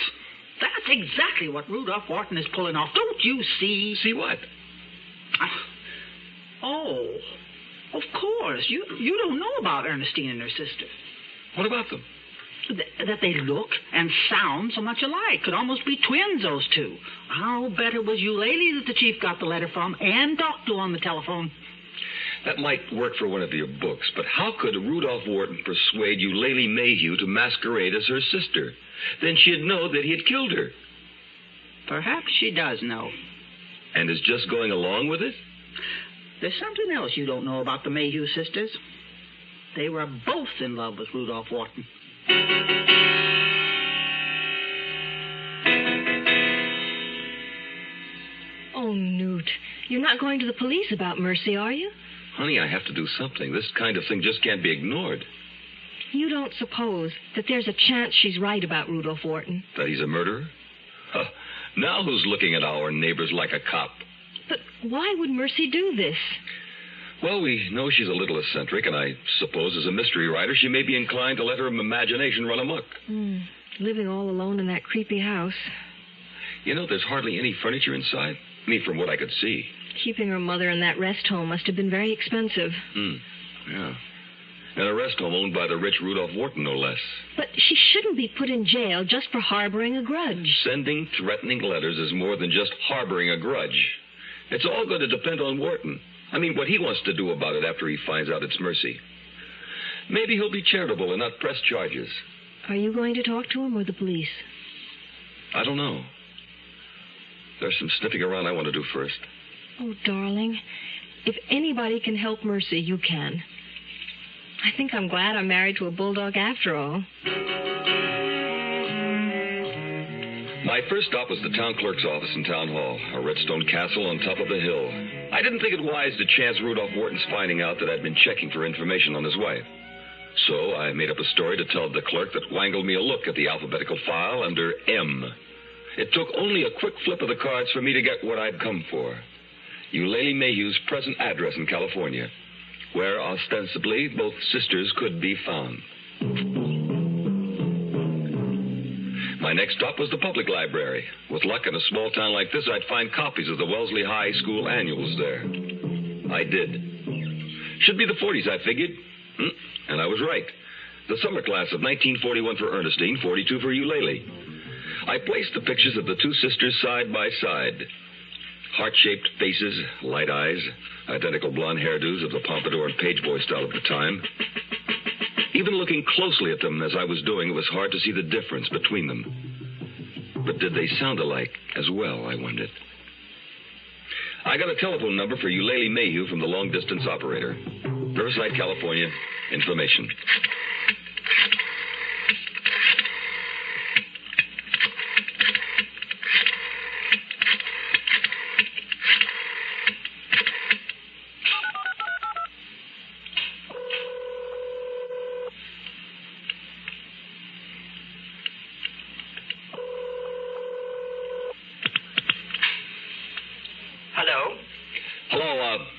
That's exactly what Rudolph Wharton is pulling off. Don't you see? See what? Oh, of course. You don't know about Ernestine and her sister. What about them? That they look and sound so much alike. Could almost be twins, those two. I'll bet it was Eulalie that the chief got the letter from and talked to on the telephone. That might work for one of your books, but how could Rudolph Wharton persuade Eulalie Mayhew to masquerade as her sister? Then she'd know that he had killed her. Perhaps she does know. And is just going along with it? There's something else you don't know about the Mayhew sisters. They were both in love with Rudolph Wharton. Oh, Newt, you're not going to the police about Mercy, are you? Honey, I have to do something. This kind of thing just can't be ignored. You don't suppose that there's a chance she's right about Rudolph Wharton? That he's a murderer? Huh. Now who's looking at our neighbors like a cop? But why would Mercy do this? Well, we know she's a little eccentric, and I suppose as a mystery writer she may be inclined to let her imagination run amok. Living all alone in that creepy house. You know, there's hardly any furniture inside. I mean, from what I could see. Keeping her mother in that rest home must have been very expensive. Yeah. And a rest home owned by the rich Rudolph Wharton, no less. But she shouldn't be put in jail just for harboring a grudge. Sending threatening letters is more than just harboring a grudge. It's all going to depend on Wharton. I mean, what he wants to do about it after he finds out it's Mercy. Maybe he'll be charitable and not press charges. Are you going to talk to him or the police? I don't know. There's some sniffing around I want to do first. Oh, darling, if anybody can help Mercy, you can. I think I'm glad I'm married to a bulldog after all. My first stop was the town clerk's office in Town Hall, a red stone castle on top of a hill. I didn't think it wise to chance Rudolph Wharton's finding out that I'd been checking for information on his wife. So I made up a story to tell the clerk that wangled me a look at the alphabetical file under M. It took only a quick flip of the cards for me to get what I'd come for. Eulalie Mayhew's present address in California, where ostensibly both sisters could be found. My next stop was the public library. With luck in a small town like this, I'd find copies of the Wellesley High School annuals there. I did. Should be the 40s, I figured. And I was right. The summer class of 1941 for Ernestine, 42 for Eulalie. I placed the pictures of the two sisters side by side. Heart-shaped faces, light eyes, identical blonde hairdos of the pompadour and page boy style of the time. Even looking closely at them as I was doing, it was hard to see the difference between them. But did they sound alike as well, I wondered. I got a telephone number for Eulalie Mayhew from the long-distance operator. Riverside, California. Information.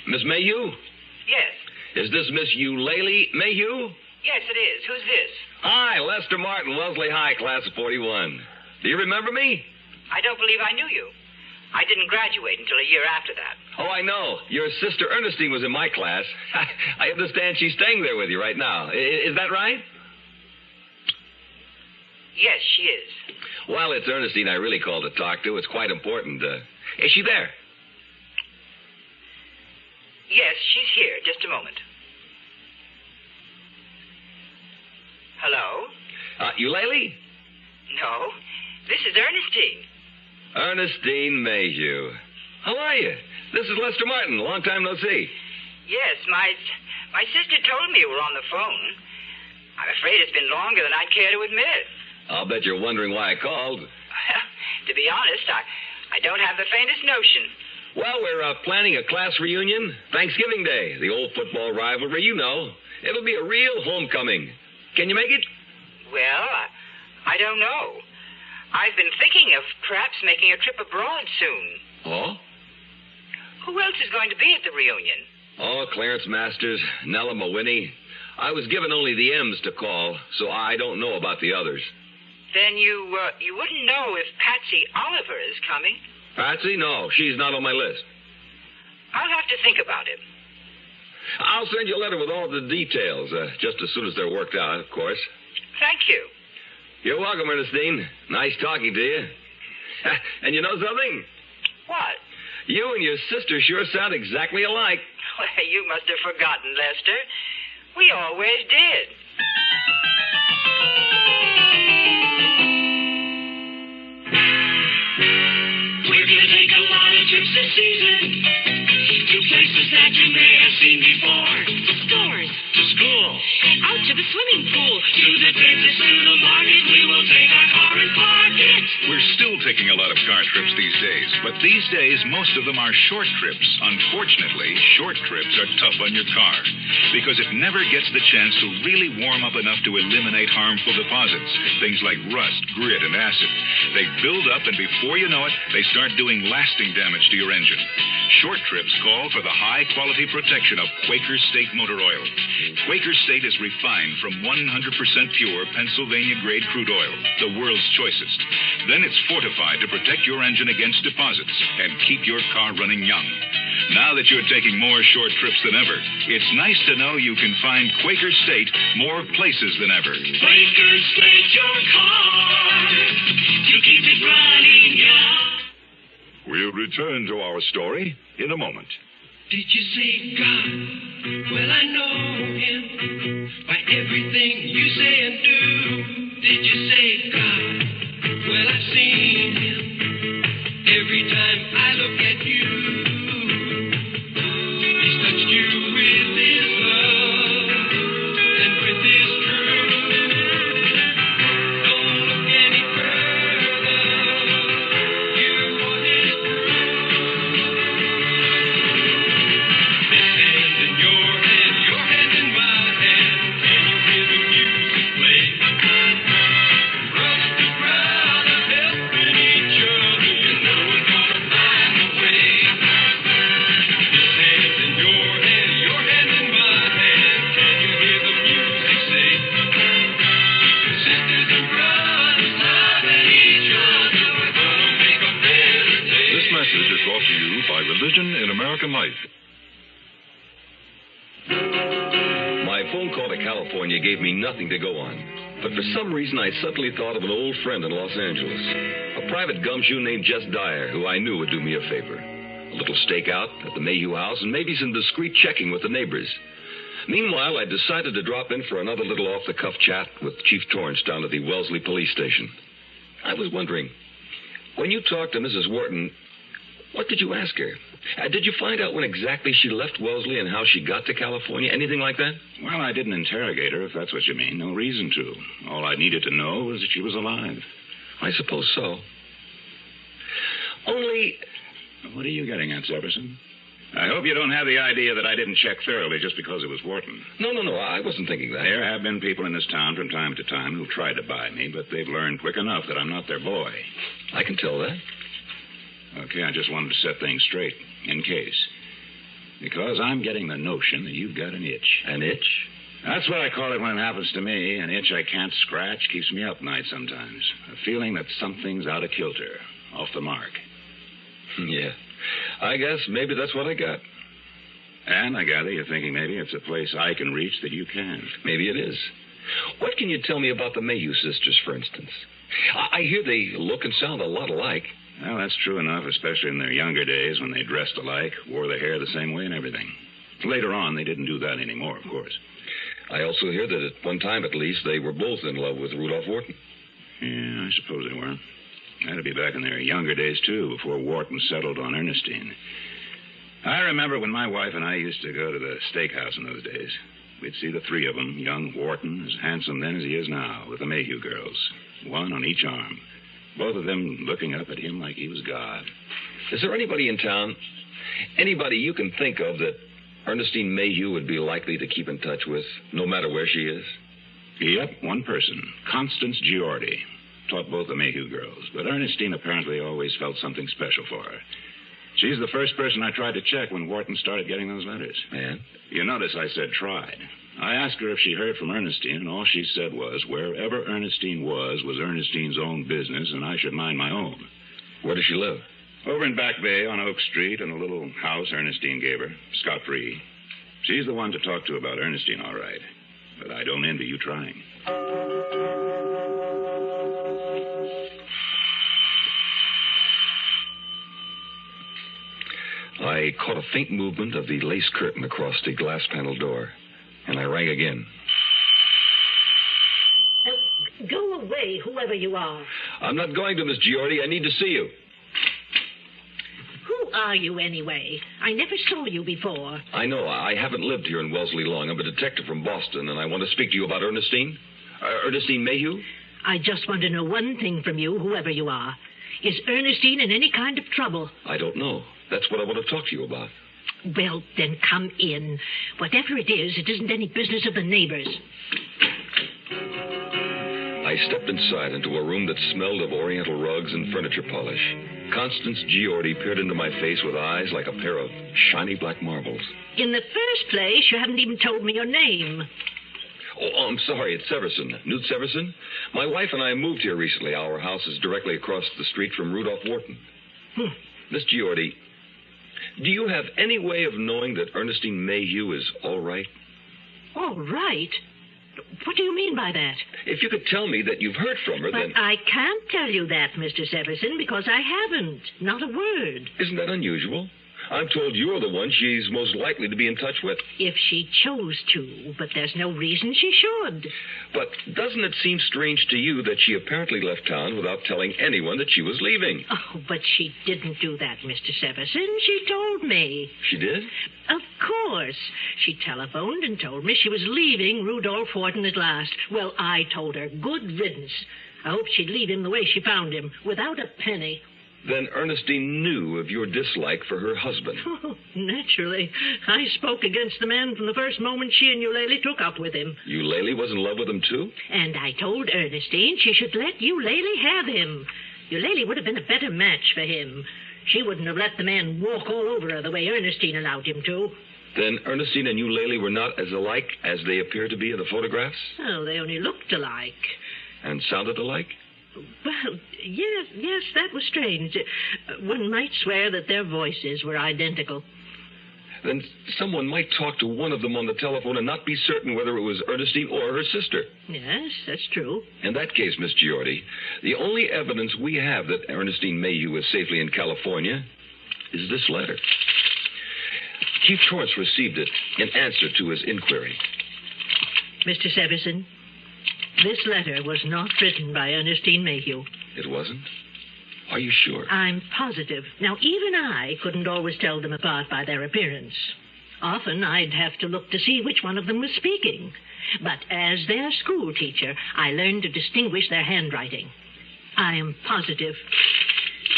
Miss Mayhew? Yes. Is this Miss Eulalie Mayhew? Yes, it is. Who's this? Hi, Lester Martin, Wellesley High, class of 41. Do you remember me? I don't believe I knew you. I didn't graduate until a year after that. Oh, I know. Your sister Ernestine was in my class. I understand she's staying there with you right now. Is that right? Yes, she is. Well, it's Ernestine I really called to talk to. It's quite important. Is she there? Yes, she's here. Just a moment. Hello? Eulalie? No, this is Ernestine. Ernestine Mayhew. How are you? This is Lester Martin. Long time no see. Yes, my sister told me you were on the phone. I'm afraid it's been longer than I'd care to admit. I'll bet you're wondering why I called. To be honest, I don't have the faintest notion. Well, we're planning a class reunion. Thanksgiving Day, the old football rivalry, you know. It'll be a real homecoming. Can you make it? Well, I don't know. I've been thinking of perhaps making a trip abroad soon. Oh? Who else is going to be at the reunion? Oh, Clarence Masters, Nella Mawhinney. I was given only the M's to call, so I don't know about the others. Then you wouldn't know if Patsy Oliver is coming? Patsy? No, she's not on my list. I'll have to think about it. I'll send you a letter with all the details, just as soon as they're worked out, of course. Thank you. You're welcome, Ernestine. Nice talking to you. And you know something? What? You and your sister sure sound exactly alike. Well, you must have forgotten, Lester. We always did. We're gonna take a lot of trips this season to places that you may have seen before. To stores. To school. Out to the swimming pool. To the dentist, to the market. We will take our car and park it. We're still taking a lot of car trips these days, but these days most of them are short trips. Unfortunately, short trips are tough on your car because it never gets the chance to really warm up enough to eliminate harmful deposits, things like rust, grit, and acid. They build up, and before you know it, they start doing lasting damage to your engine. Short trips call for the high-quality protection of Quaker State motor oil. Quaker State is refined from 100% pure Pennsylvania-grade crude oil, the world's choicest. Then it's fortified to protect your engine against deposits and keep your car running young. Now that you're taking more short trips than ever, it's nice to know you can find Quaker State more places than ever. Quaker State your car to keep it running young. We'll return to our story in a moment. Did you say God? Well, I know him by everything you say and do. Did you say God? Well, I've seen him every time I look at you. He's touched you with his love and with his truth. Don't look any further. You are his proof. This hand in your hand in my hand. Can you hear the music play? Brother to brother, helping each other. You know we're gonna find a way. This hand in your hand in my hand. Can you hear the music say? Sisters and brothers loving each other. We're gonna make a better day. This message is brought to you by Religion in American Life. My phone call to California gave me nothing to go on. But for some reason, I suddenly thought of an old friend in Los Angeles. A private gumshoe named Jess Dyer, who I knew would do me a favor. A little stakeout at the Mayhew house, and maybe some discreet checking with the neighbors. Meanwhile, I decided to drop in for another little off-the-cuff chat with Chief Torrance down at the Wellesley police station. I was wondering, when you talked to Mrs. Wharton, what did you ask her? Did you find out when exactly she left Wellesley and how she got to California? Anything like that? Well, I didn't interrogate her, if that's what you mean. No reason to. All I needed to know was that she was alive. I suppose so. Only... What are you getting at, Severson? I hope you don't have the idea that I didn't check thoroughly just because it was Wharton. No, I wasn't thinking that. There have been people in this town from time to time who've tried to buy me, but they've learned quick enough that I'm not their boy. I can tell that. Okay, I just wanted to set things straight, in case. Because I'm getting the notion that you've got an itch. An itch? That's what I call it when it happens to me. An itch I can't scratch keeps me up nights sometimes. A feeling that something's out of kilter, off the mark. Yeah. I guess maybe that's what I got. And I gather you're thinking maybe it's a place I can reach that you can't. Maybe it is. What can you tell me about the Mayhew sisters, for instance? I hear they look and sound a lot alike. Well, that's true enough, especially in their younger days when they dressed alike, wore their hair the same way and everything. Later on, they didn't do that anymore, of course. I also hear that at one time, at least, they were both in love with Rudolph Wharton. Yeah, I suppose they were. That'd be back in their younger days, too, before Wharton settled on Ernestine. I remember when my wife and I used to go to the steakhouse in those days. We'd see the three of them, young Wharton, as handsome then as he is now, with the Mayhew girls, one on each arm. Both of them looking up at him like he was God. Is there anybody in town, anybody you can think of that Ernestine Mayhew would be likely to keep in touch with, no matter where she is? Yep, one person, Constance Giordi. Taught both the Mayhew girls, but Ernestine apparently always felt something special for her. She's the first person I tried to check when Wharton started getting those letters. And? You notice I said tried. I asked her if she heard from Ernestine, and all she said was wherever Ernestine was Ernestine's own business, and I should mind my own. Where does she live? Over in Back Bay on Oak Street in a little house Ernestine gave her, scot-free. She's the one to talk to about Ernestine, all right. But I don't envy you trying. I caught a faint movement of the lace curtain across the glass-paneled door, and I rang again. Go away, whoever you are. I'm not going to, Miss Giordi. I need to see you. Who are you, anyway? I never saw you before. I know. I haven't lived here in Wellesley long. I'm a detective from Boston, and I want to speak to you about Ernestine. Ernestine Mayhew? I just want to know one thing from you, whoever you are. Is Ernestine in any kind of trouble? I don't know. That's what I want to talk to you about. Well, then come in. Whatever it isn't any business of the neighbors. I stepped inside into a room that smelled of oriental rugs and furniture polish. Constance Giordi peered into my face with eyes like a pair of shiny black marbles. In the first place, you haven't even told me your name. Oh, I'm sorry. It's Severson. Newt Severson. My wife and I moved here recently. Our house is directly across the street from Rudolph Wharton. Miss Giordi, do you have any way of knowing that Ernestine Mayhew is all right? All right? What do you mean by that? If you could tell me that you've heard from her, then... But I can't tell you that, Mr. Severson, because I haven't. Not a word. Isn't that unusual? I'm told you're the one she's most likely to be in touch with. If she chose to, but there's no reason she should. But doesn't it seem strange to you that she apparently left town without telling anyone that she was leaving? Oh, but she didn't do that, Mr. Severson. She told me. She did? Of course. She telephoned and told me she was leaving Rudolph Wharton at last. Well, I told her, good riddance. I hoped she'd leave him the way she found him, without a penny. Then Ernestine knew of your dislike for her husband. Oh, naturally. I spoke against the man from the first moment she and Eulalie took up with him. Eulalie was in love with him, too? And I told Ernestine she should let Eulalie have him. Eulalie would have been a better match for him. She wouldn't have let the man walk all over her the way Ernestine allowed him to. Then Ernestine and Eulalie were not as alike as they appear to be in the photographs? Oh, they only looked alike. And sounded alike? Well, yes, that was strange. One might swear that their voices were identical. then someone might talk to one of them on the telephone and not be certain whether it was Ernestine or her sister. Yes, that's true. In that case, Miss Giordi, the only evidence we have that Ernestine Mayhew is safely in California is this letter. Chief Torrance received it in answer to his inquiry. Mr. Severson, this letter was not written by Ernestine Mayhew. It wasn't? Are you sure? I'm positive. Now, even I couldn't always tell them apart by their appearance. Often I'd have to look to see which one of them was speaking. But as their school teacher, I learned to distinguish their handwriting. I am positive.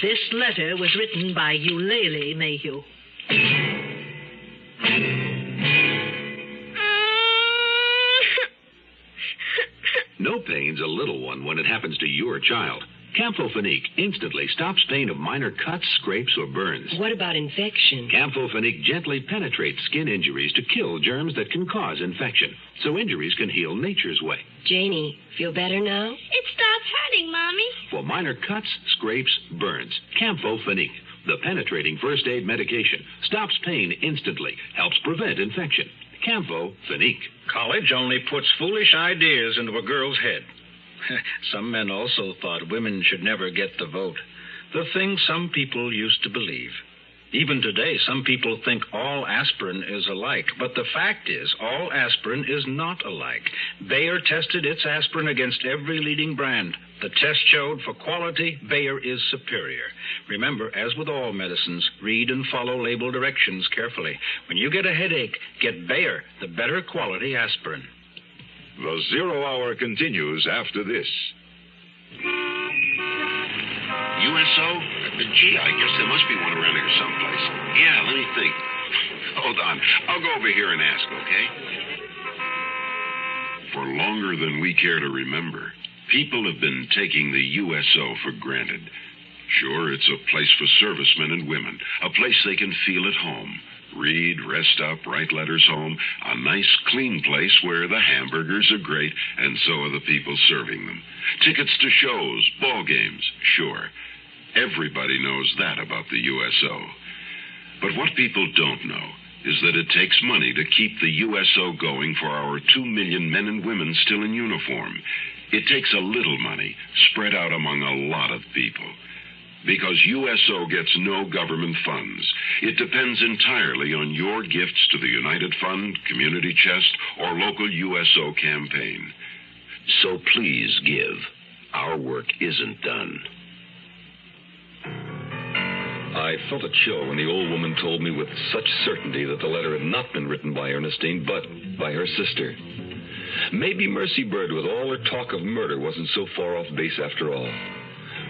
This letter was written by Eulalie Mayhew. No pain's a little one when it happens to your child. Campho-Phenique instantly stops pain of minor cuts, scrapes, or burns. What about infection? Campho-Phenique gently penetrates skin injuries to kill germs that can cause infection, so injuries can heal nature's way. Janie, feel better now? It stopped hurting, Mommy. For minor cuts, scrapes, burns, Campho-Phenique, the penetrating first aid medication, stops pain instantly, helps prevent infection. Campho-Phenique. College only puts foolish ideas into a girl's head. Some men also thought women should never get the vote. The thing some people used to believe. Even today, some people think all aspirin is alike. But the fact is, all aspirin is not alike. Bayer tested its aspirin against every leading brand. The test showed for quality, Bayer is superior. Remember, as with all medicines, read and follow label directions carefully. When you get a headache, get Bayer, the better quality aspirin. The Zero Hour continues after this. USO? Gee, I guess there must be one around here someplace. Yeah, let me think. Hold on. I'll go over here and ask, okay? For longer than we care to remember, people have been taking the USO for granted. Sure, it's a place for servicemen and women, a place they can feel at home. Read, rest up, write letters home. A nice, clean place where the hamburgers are great, and so are the people serving them. Tickets to shows, ball games, sure. Everybody knows that about the USO. But what people don't know is that it takes money to keep the USO going for our 2 million men and women still in uniform. It takes a little money spread out among a lot of people. Because USO gets no government funds. It depends entirely on your gifts to the United Fund, Community Chest, or local USO campaign. So please give. Our work isn't done. I felt a chill when the old woman told me with such certainty that the letter had not been written by Ernestine, but by her sister. Maybe Mercy Bird, with all her talk of murder, wasn't so far off base after all.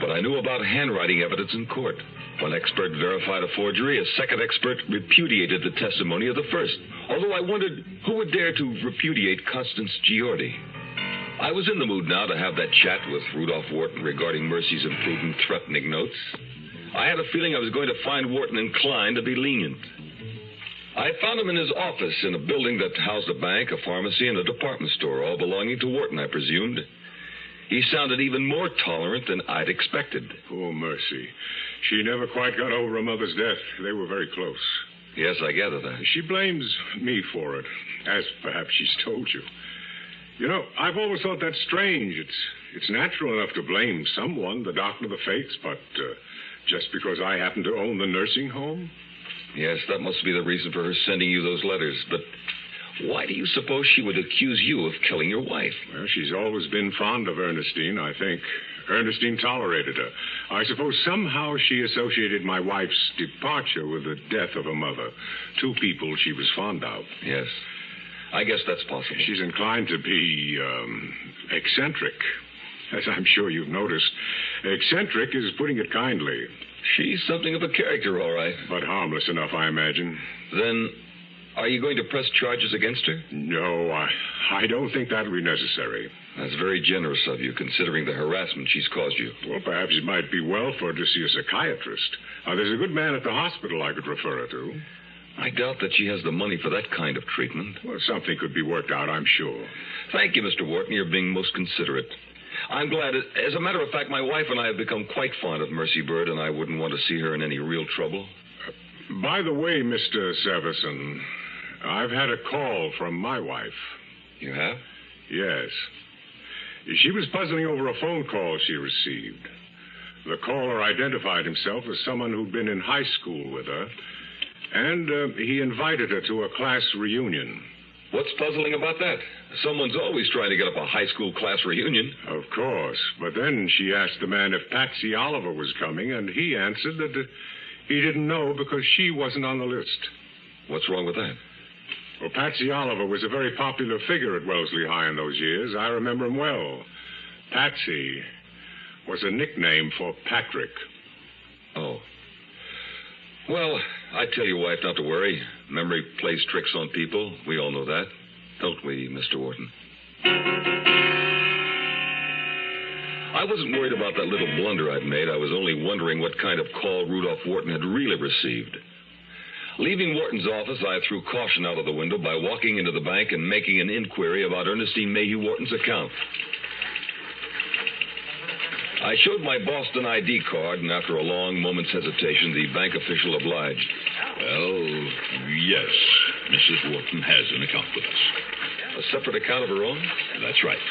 But I knew about handwriting evidence in court. One expert verified a forgery. A second expert repudiated the testimony of the first. Although I wondered who would dare to repudiate Constance Giordi. I was in the mood now to have that chat with Rudolph Wharton regarding Mercy's imprudent, threatening notes. I had a feeling I was going to find Wharton inclined to be lenient. I found him in his office in a building that housed a bank, a pharmacy, and a department store, all belonging to Wharton, I presumed. He sounded even more tolerant than I'd expected. Poor Mercy. She never quite got over her mother's death. They were very close. Yes, I gather that. She blames me for it, as perhaps she's told you. You know, I've always thought that strange. It's natural enough to blame someone, the doctor of the fates, but just because I happen to own the nursing home? Yes, that must be the reason for her sending you those letters, but why do you suppose she would accuse you of killing your wife? Well, she's always been fond of Ernestine, I think. Ernestine tolerated her. I suppose somehow she associated my wife's departure with the death of her mother. 2 people she was fond of. Yes, I guess that's possible. She's inclined to be, eccentric. As I'm sure you've noticed. Eccentric is putting it kindly. She's something of a character, all right. But harmless enough, I imagine. Then, are you going to press charges against her? No, I don't think that'll be necessary. That's very generous of you, considering the harassment she's caused you. Well, perhaps it might be well for her to see a psychiatrist. There's a good man at the hospital I could refer her to. I doubt that she has the money for that kind of treatment. Well, something could be worked out, I'm sure. Thank you, Mr. Wharton. You're being most considerate. I'm glad. As a matter of fact, my wife and I have become quite fond of Mercy Bird, and I wouldn't want to see her in any real trouble. By the way, Mr. Severson, I've had a call from my wife. You have? Yes. She was puzzling over a phone call she received. The caller identified himself as someone who'd been in high school with her, and he invited her to a class reunion. What's puzzling about that? Someone's always trying to get up a high school class reunion. Of course. But then she asked the man if Patsy Oliver was coming, and he answered that he didn't know because she wasn't on the list. What's wrong with that? Well, Patsy Oliver was a very popular figure at Wellesley High in those years. I remember him well. Patsy was a nickname for Patrick. Oh. Well, I tell your wife not to worry. Memory plays tricks on people. We all know that. Don't we, Mr. Wharton? I wasn't worried about that little blunder I'd made. I was only wondering what kind of call Rudolph Wharton had really received. Leaving Wharton's office, I threw caution out of the window by walking into the bank and making an inquiry about Ernestine Mayhew Wharton's account. I showed my Boston ID card, and after a long moment's hesitation, the bank official obliged. Well, yes, Mrs. Wharton has an account with us. A separate account of her own? That's right.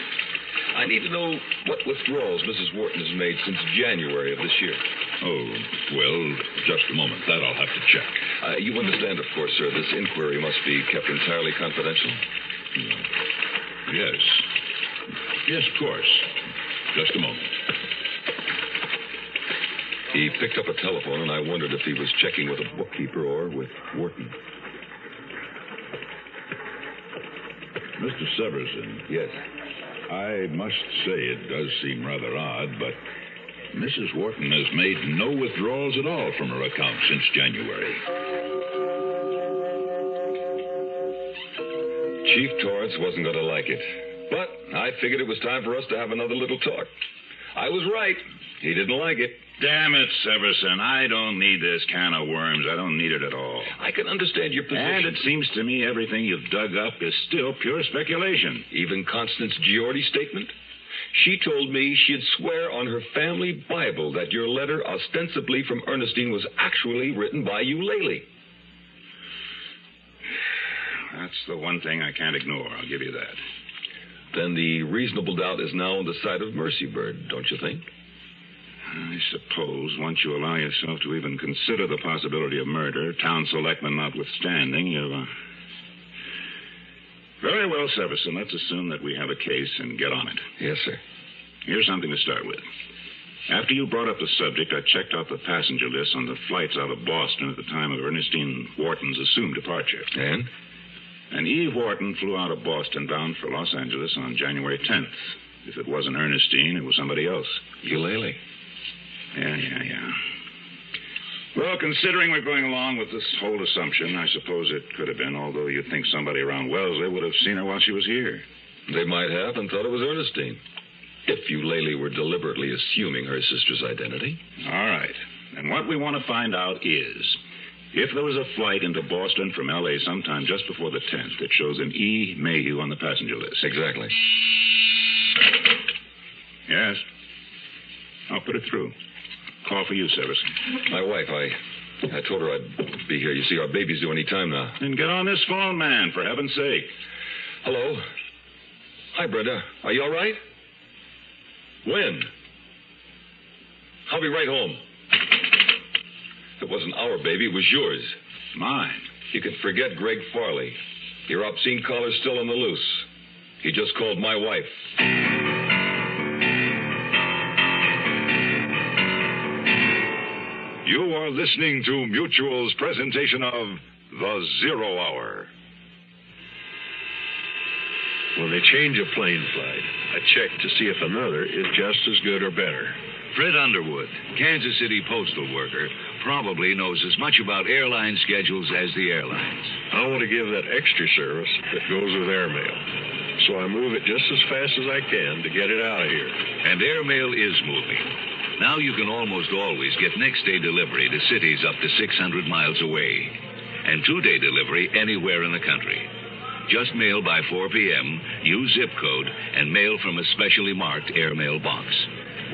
I need to know what withdrawals Mrs. Wharton has made since January of this year. Oh, well, just a moment. That I'll have to check. You understand, of course, sir, this inquiry must be kept entirely confidential? Yes. Yes, of course. Just a moment. He picked up a telephone, and I wondered if he was checking with a bookkeeper or with Wharton. Mr. Severson. Yes. I must say it does seem rather odd, but Mrs. Wharton has made no withdrawals at all from her account since January. Chief Torrance wasn't going to like it, but I figured it was time for us to have another little talk. I was right. He didn't like it. Damn it, Severson. I don't need this can of worms. I don't need it at all. I can understand your position. And it seems to me everything you've dug up is still pure speculation. Even Constance Giordi's statement? She told me she'd swear on her family Bible that your letter ostensibly from Ernestine was actually written by Eulalie. That's the one thing I can't ignore. I'll give you that. Then the reasonable doubt is now on the side of Mercy Bird, don't you think? I suppose once you allow yourself to even consider the possibility of murder, town selectmen notwithstanding, you've... Very well, Severson. Let's assume that we have a case and get on it. Yes, sir. Here's something to start with. After you brought up the subject, I checked out the passenger list on the flights out of Boston at the time of Ernestine Wharton's assumed departure. And? And Eve Wharton flew out of Boston bound for Los Angeles on January 10th. If it wasn't Ernestine, it was somebody else. Eulalie. Yeah. Well, considering we're going along with this whole assumption, I suppose it could have been, although you'd think somebody around Wellesley would have seen her while she was here. They might have and thought it was Ernestine. If Eulalie were deliberately assuming her sister's identity. All right. And what we want to find out is, if there was a flight into Boston from L.A. sometime just before the 10th that shows an E. Mayhew on the passenger list. Exactly. Yes. I'll put it through. Call for you, Severson. My wife, I told her I'd be here. You see, our baby's due any time now. Then get on this phone, man, for heaven's sake. Hello? Hi, Brenda. Are you all right? When? I'll be right home. It wasn't our baby, it was yours. Mine. You can forget Greg Farley. Your obscene caller's still on the loose. He just called my wife. You are listening to Mutual's presentation of The Zero Hour. When they change a plane flight, I check to see if another is just as good or better. Fred Underwood, Kansas City postal worker, probably knows as much about airline schedules as the airlines. I want to give that extra service that goes with airmail. So I move it just as fast as I can to get it out of here. And airmail is moving. Now you can almost always get next-day delivery to cities up to 600 miles away. And two-day delivery anywhere in the country. Just mail by 4 p.m., use zip code, and mail from a specially marked airmail box.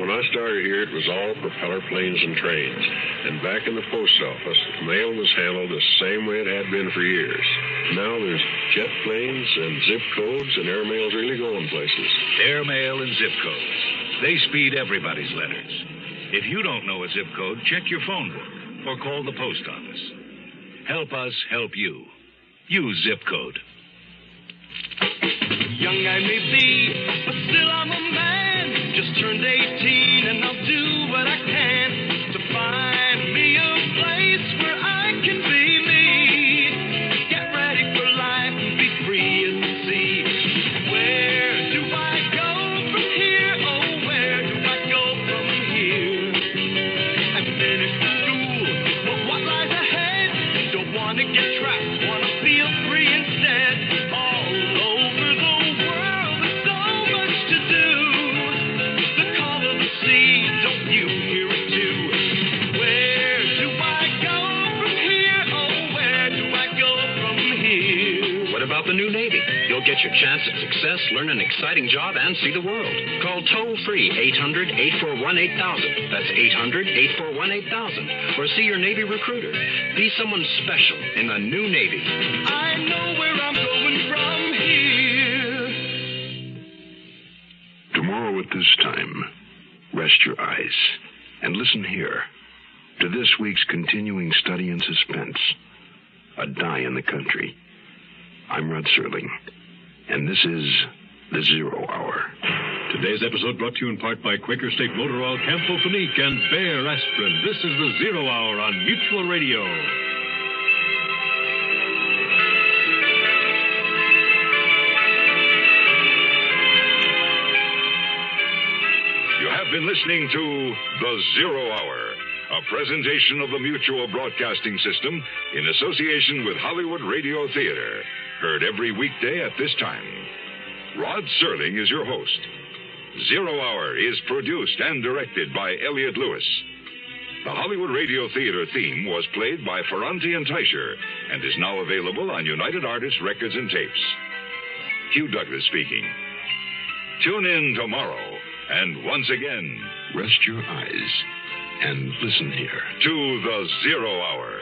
When I started here, it was all propeller planes and trains. And back in the post office, mail was handled the same way it had been for years. Now there's jet planes and zip codes, and airmail's really going places. Airmail and zip codes. They speed everybody's letters. If you don't know a zip code, check your phone book or call the post office. Help us help you. Use zip code. Young I may be, but still I'm a man. Just turned 18 and I'll do what I can to find me a place where I can be me. Get ready for life and be free as the sea. Where do I go from here? Oh, where do I go from here? I've finished school, but what lies ahead? Don't want to get trapped, want to feel free instead. All over the world, there's so much to do. The call of the sea, don't you hear it too? Where do I go from here? Oh, where do I go from here? What about the new Navy? You'll get your chance at success, learn an exciting job, and see the world. Call toll-free 800-841-8000. That's 800-841-8000. Or see your Navy recruiter. Be someone special in the new Navy. I know where I'm going from here. Tomorrow at this time, rest your eyes and listen here to this week's continuing study in suspense, A Die in the Country. I'm Rod Serling, and this is The Zero Hour. Today's episode brought to you in part by Quaker State Motor Oil, Campo Clinique, and Bayer Aspirin. This is The Zero Hour on Mutual Radio. You have been listening to The Zero Hour, a presentation of the Mutual Broadcasting System in association with Hollywood Radio Theater. Heard every weekday at this time. Rod Serling is your host. Zero Hour is produced and directed by Elliott Lewis. The Hollywood Radio Theater theme was played by Ferranti and Teicher and is now available on United Artists Records and Tapes. Hugh Douglas speaking. Tune in tomorrow, and once again, rest your eyes and listen here to The Zero Hour.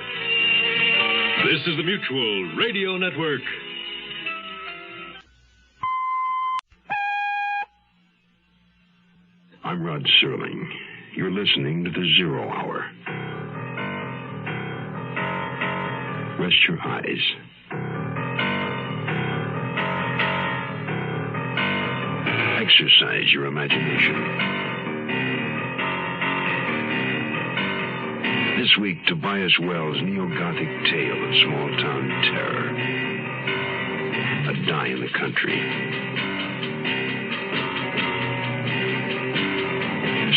This is the Mutual Radio Network. I'm Rod Serling. You're listening to The Zero Hour. Rest your eyes. Exercise your imagination. This week, Tobias Wells' neo-Gothic tale of small-town terror. A Die in the Country.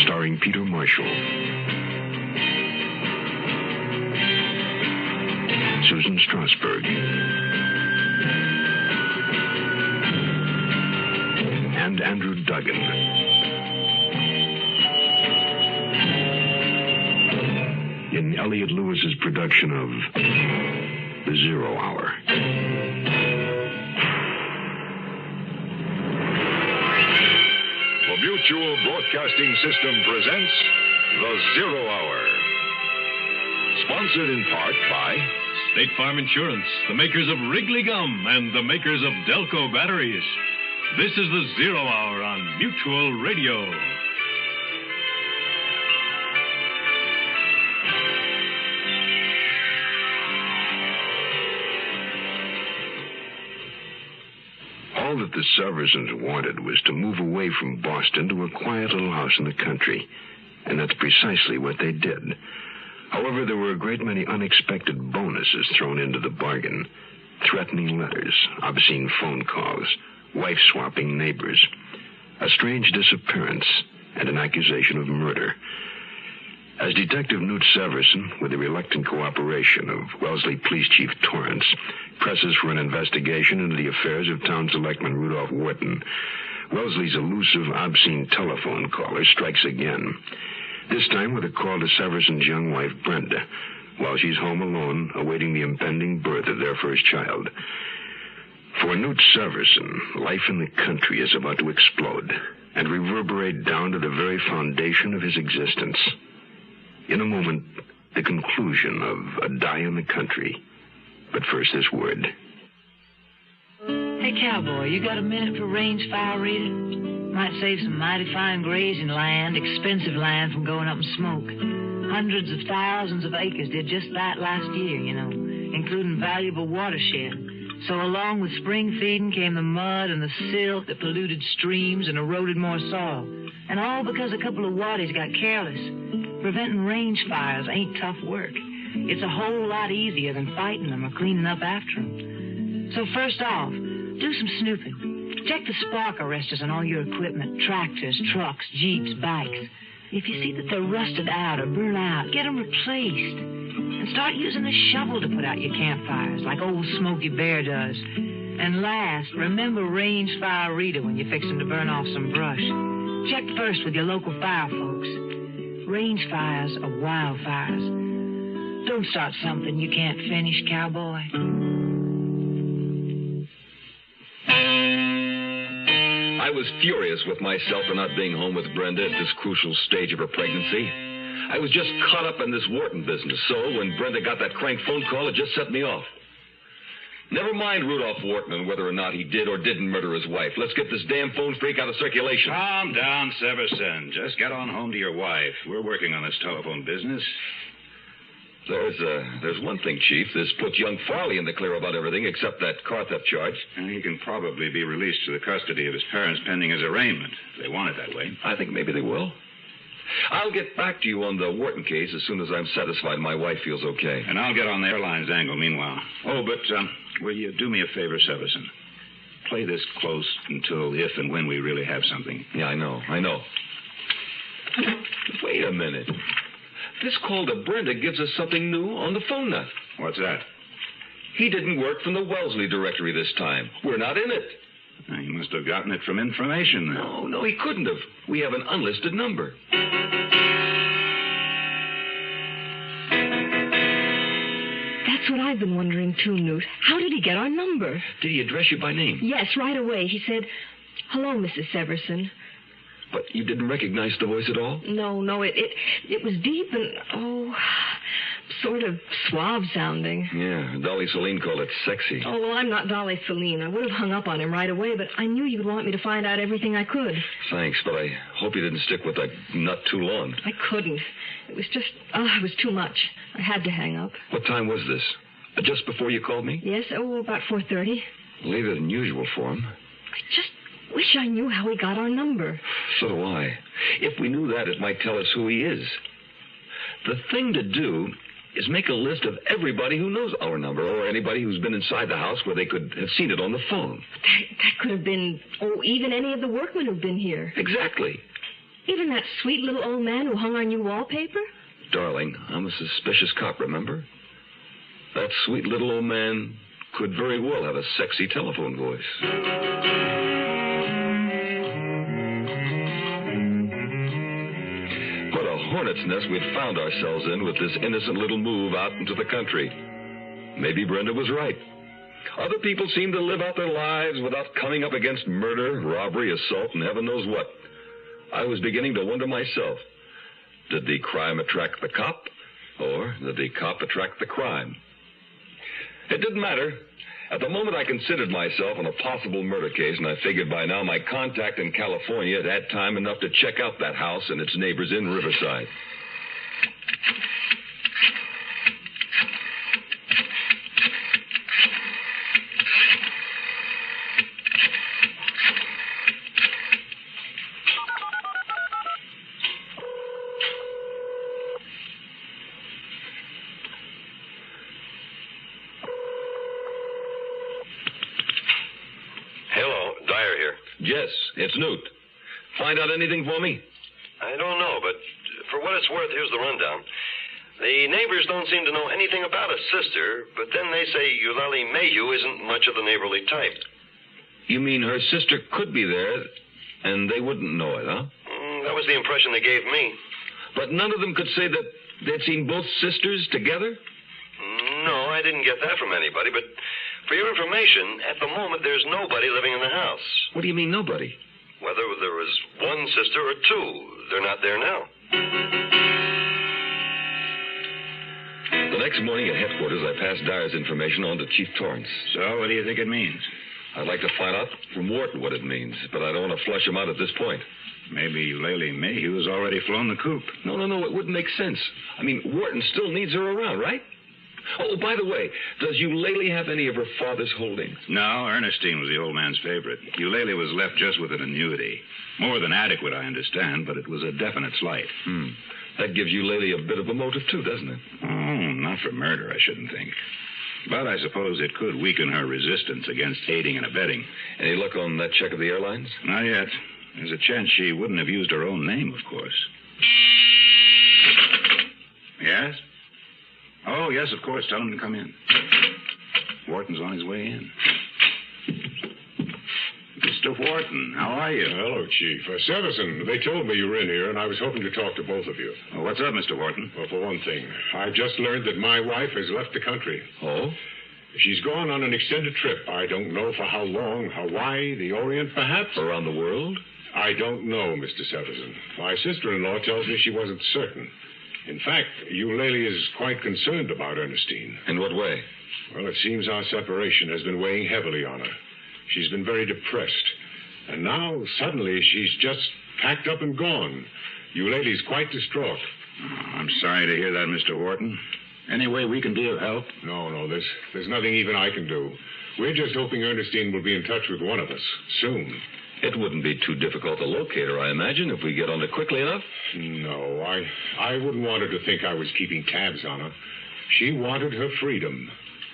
Starring Peter Marshall, Susan Strasberg, and Andrew Duggan. In Elliott Lewis's production of The Zero Hour. The Mutual Broadcasting System presents The Zero Hour. Sponsored in part by State Farm Insurance, the makers of Wrigley Gum, and the makers of Delco Batteries. This is The Zero Hour on Mutual Radio. All that the Seversons wanted was to move away from Boston to a quiet little house in the country. And that's precisely what they did. However, there were a great many unexpected bonuses thrown into the bargain. Threatening letters, obscene phone calls, wife-swapping neighbors, a strange disappearance, and an accusation of murder. As Detective Newt Severson, with the reluctant cooperation of Wellesley Police Chief Torrance, presses for an investigation into the affairs of Town Selectman Rudolph Wharton, Wellesley's elusive, obscene telephone caller strikes again. This time with a call to Severson's young wife, Brenda, while she's home alone, awaiting the impending birth of their first child. For Newt Severson, life in the country is about to explode, and reverberate down to the very foundation of his existence. In a moment, the conclusion of A Day in the Country. But first, this word. Hey, cowboy, you got a minute for range fire reading? Might save some mighty fine grazing land, expensive land, from going up in smoke. Hundreds of thousands of acres did just that last year, you know, including valuable watershed. So along with spring feeding came the mud and the silt that polluted streams and eroded more soil. And all because a couple of waddies got careless. Preventing range fires ain't tough work. It's a whole lot easier than fighting them or cleaning up after them. So first off, do some snooping. Check the spark arresters on all your equipment, tractors, trucks, jeeps, bikes. If you see that they're rusted out or burnt out, get them replaced. And start using a shovel to put out your campfires, like old Smokey Bear does. And last, remember range fire reader when you're fixing to burn off some brush. Check first with your local fire folks. Range fires are wildfires. Don't start something you can't finish, cowboy. I was furious with myself for not being home with Brenda at this crucial stage of her pregnancy. I was just caught up in this Wharton business, so when Brenda got that crank phone call, it just set me off. Never mind Rudolph Wharton and whether or not he did or didn't murder his wife. Let's get this damn phone freak out of circulation. Calm down, Severson. Just get on home to your wife. We're working on this telephone business. There's one thing, Chief. This puts young Farley in the clear about everything except that car theft charge. And he can probably be released to the custody of his parents pending his arraignment, if they want it that way. I think maybe they will. I'll get back to you on the Wharton case as soon as I'm satisfied my wife feels okay. And I'll get on the airlines angle meanwhile. Oh, but will you do me a favor, Severson? Play this close until if and when we really have something. Yeah, I know. Wait a minute. This call to Brenda gives us something new on the phone nut. What's that? He didn't work from the Wellesley directory this time. We're not in it. He must have gotten it from information then. No, he couldn't have. We have an unlisted number. That's what I've been wondering, too, Newt. How did he get our number? Did he address you by name? Yes, right away. He said, "Hello, Mrs. Severson." But you didn't recognize the voice at all? No, it was deep and, sort of suave sounding. Yeah, Dolly Celine called it sexy. Oh, well, I'm not Dolly Celine. I would have hung up on him right away, but I knew you'd want me to find out everything I could. Thanks, but I hope you didn't stick with that nut too long. I couldn't. It was just, it was too much. I had to hang up. What time was this? Just before you called me? Yes, about 4:30. Later than usual for him. I just wish I knew how he got our number. So do I. If we knew that, it might tell us who he is. The thing to do is make a list of everybody who knows our number or anybody who's been inside the house where they could have seen it on the phone. That could have been, even any of the workmen who've been here. Exactly. Even that sweet little old man who hung our new wallpaper? Darling, I'm a suspicious cop, remember? That sweet little old man could very well have a sexy telephone voice. Hornet's nest we'd found ourselves in with this innocent little move out into the country. Maybe Brenda was right. Other people seem to live out their lives without coming up against murder, robbery, assault, and heaven knows what. I was beginning to wonder myself. Did the crime attract the cop, or did the cop attract the crime? It didn't matter. At the moment, I considered myself on a possible murder case, and I figured by now my contact in California had had time enough to check out that house and its neighbors in Riverside. Yes, it's Newt. Find out anything for me? I don't know, but for what it's worth, here's the rundown. The neighbors don't seem to know anything about his sister, but then they say Eulalie Mayhew isn't much of the neighborly type. You mean her sister could be there, and they wouldn't know it, huh? That was the impression they gave me. But none of them could say that they'd seen both sisters together? No, I didn't get that from anybody, but for your information, at the moment, there's nobody living in the house. What do you mean, nobody? whether there was one sister or two. They're not there now. The next morning at headquarters, I passed Dyer's information on to Chief Torrance. So, what do you think it means? I'd like to find out from Wharton what it means, but I don't want to flush him out at this point. Maybe Eulalie Mayhew has already flown the coop. No, it wouldn't make sense. I mean, Wharton still needs her around, right? Oh, by the way, does Eulalie have any of her father's holdings? No, Ernestine was the old man's favorite. Eulalie was left just with an annuity. More than adequate, I understand, but it was a definite slight. That gives Eulalie a bit of a motive, too, doesn't it? Oh, not for murder, I shouldn't think. But I suppose it could weaken her resistance against aiding and abetting. Any luck on that check of the airlines? Not yet. There's a chance she wouldn't have used her own name, of course. Yes? Oh, yes, of course. Tell him to come in. Wharton's on his way in. Mr. Wharton, how are you? Hello, Chief. Severson, they told me you were in here, and I was hoping to talk to both of you. Well, what's up, Mr. Wharton? Well, for one thing, I've just learned that my wife has left the country. Oh? She's gone on an extended trip. I don't know for how long. Hawaii, the Orient, perhaps? Around the world? I don't know, Mr. Severson. My sister-in-law tells me she wasn't certain. In fact, Eulalie is quite concerned about Ernestine. In what way? Well, it seems our separation has been weighing heavily on her. She's been very depressed. And now, suddenly, she's just packed up and gone. Eulalie's quite distraught. Oh, I'm sorry to hear that, Mr. Wharton. Any way we can be of help? No, there's nothing even I can do. We're just hoping Ernestine will be in touch with one of us soon. It wouldn't be too difficult to locate her, I imagine, if we get on it quickly enough. No, I wouldn't want her to think I was keeping tabs on her. She wanted her freedom.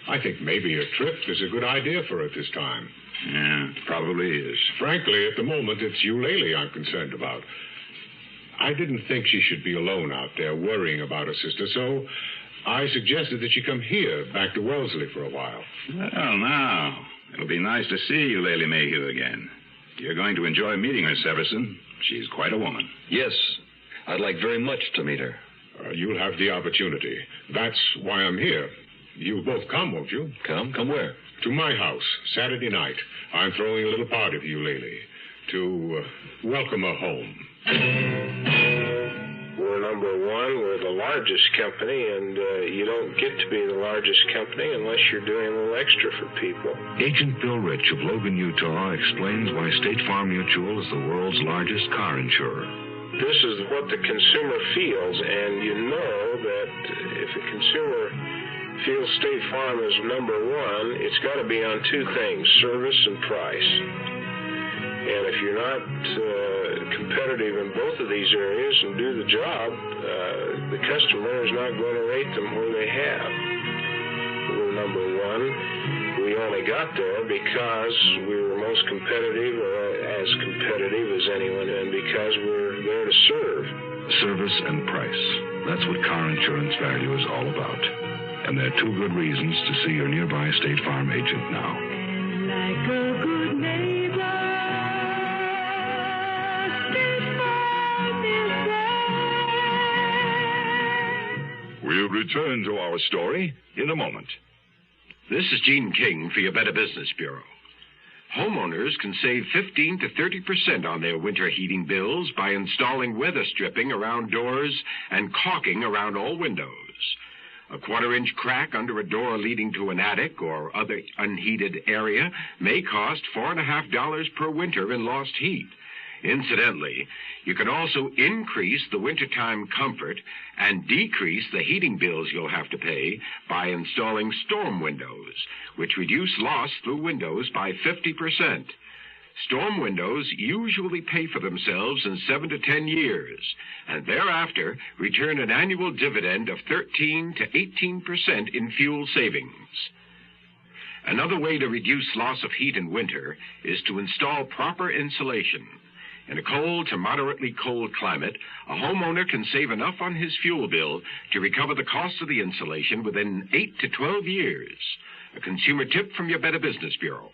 I think maybe a trip is a good idea for her at this time. Yeah, probably is. Frankly, at the moment, it's Eulalie I'm concerned about. I didn't think she should be alone out there worrying about her sister, so I suggested that she come here, back to Wellesley for a while. Well, now, it'll be nice to see Eulalie Mayhew again. You're going to enjoy meeting her, Severson. She's quite a woman. Yes, I'd like very much to meet her. You'll have the opportunity. That's why I'm here. You'll both come, won't you? Come? Come where? To my house, Saturday night. I'm throwing a little party for Eulalie to welcome her home. We're number one. We're the largest company, and you don't get to be the largest company unless you're doing a little extra for people. Agent Bill Rich of Logan, Utah, explains why State Farm Mutual is the world's largest car insurer. This is what the consumer feels, and you know that if a consumer feels State Farm is number one, it's got to be on two things, service and price. And if you're not competitive in both of these areas and do the job, the customer is not going to rate them where they have. We're number one. We only got there because we were most competitive, or as competitive as anyone, and because we're there to serve. Service and price. That's what car insurance value is all about. And there are two good reasons to see your nearby State Farm agent now. Like a good neighbor, State Farm is there. We'll return to our story in a moment. This is Gene King for your Better Business Bureau. Homeowners can save 15 to 30% on their winter heating bills by installing weather stripping around doors and caulking around all windows. A quarter-inch crack under a door leading to an attic or other unheated area may cost $4.50 per winter in lost heat. Incidentally, you can also increase the wintertime comfort and decrease the heating bills you'll have to pay by installing storm windows, which reduce loss through windows by 50%. Storm windows usually pay for themselves in 7 to 10 years, and thereafter return an annual dividend of 13 to 18% in fuel savings. Another way to reduce loss of heat in winter is to install proper insulation. In a cold to moderately cold climate, a homeowner can save enough on his fuel bill to recover the cost of the insulation within 8 to 12 years. A consumer tip from your Better Business Bureau.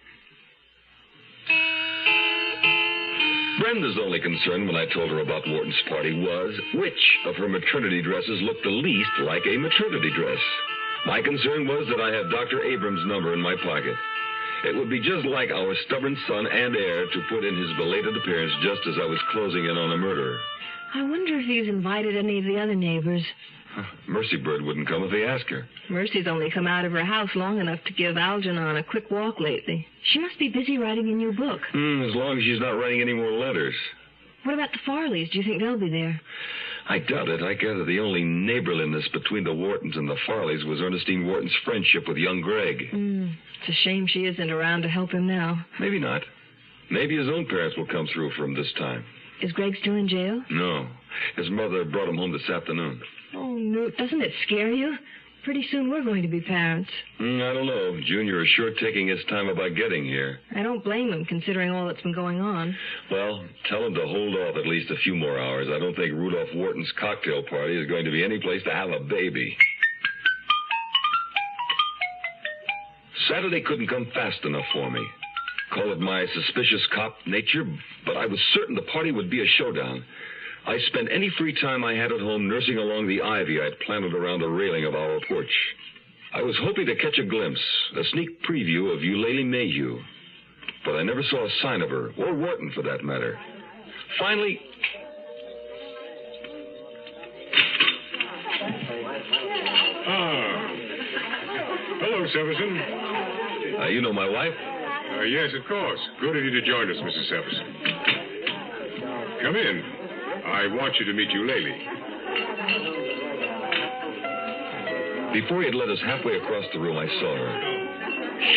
Brenda's only concern when I told her about Wharton's party was which of her maternity dresses looked the least like a maternity dress. My concern was that I had Dr. Abrams' number in my pocket. It would be just like our stubborn son and heir to put in his belated appearance just as I was closing in on a murder. I wonder if he's invited any of the other neighbors. Mercy Bird wouldn't come if he asked her. Mercy's only come out of her house long enough to give Algernon a quick walk lately. She must be busy writing a new book. As long as she's not writing any more letters. What about the Farleys? Do you think they'll be there? I doubt it. I gather the only neighborliness between the Whartons and the Farleys was Ernestine Wharton's friendship with young Greg. It's a shame she isn't around to help him now. Maybe not. Maybe his own parents will come through for him this time. Is Greg still in jail? No. His mother brought him home this afternoon. Oh, Newt, doesn't it scare you? Pretty soon we're going to be parents. I don't know. Junior is sure taking his time about getting here. I don't blame him, considering all that's been going on. Well, tell him to hold off at least a few more hours. I don't think Rudolph Wharton's cocktail party is going to be any place to have a baby. Saturday couldn't come fast enough for me. Call it my suspicious cop nature, but I was certain the party would be a showdown. I spent any free time I had at home nursing along the ivy I'd planted around the railing of our porch. I was hoping to catch a glimpse, a sneak preview of Eulalie Mayhew. But I never saw a sign of her, or Wharton for that matter. Finally... Hello, Severson. You know my wife? Yes, of course. Good of you to join us, Mrs. Severson. Come in. I want you to meet Eulalie. Before he had led us halfway across the room, I saw her.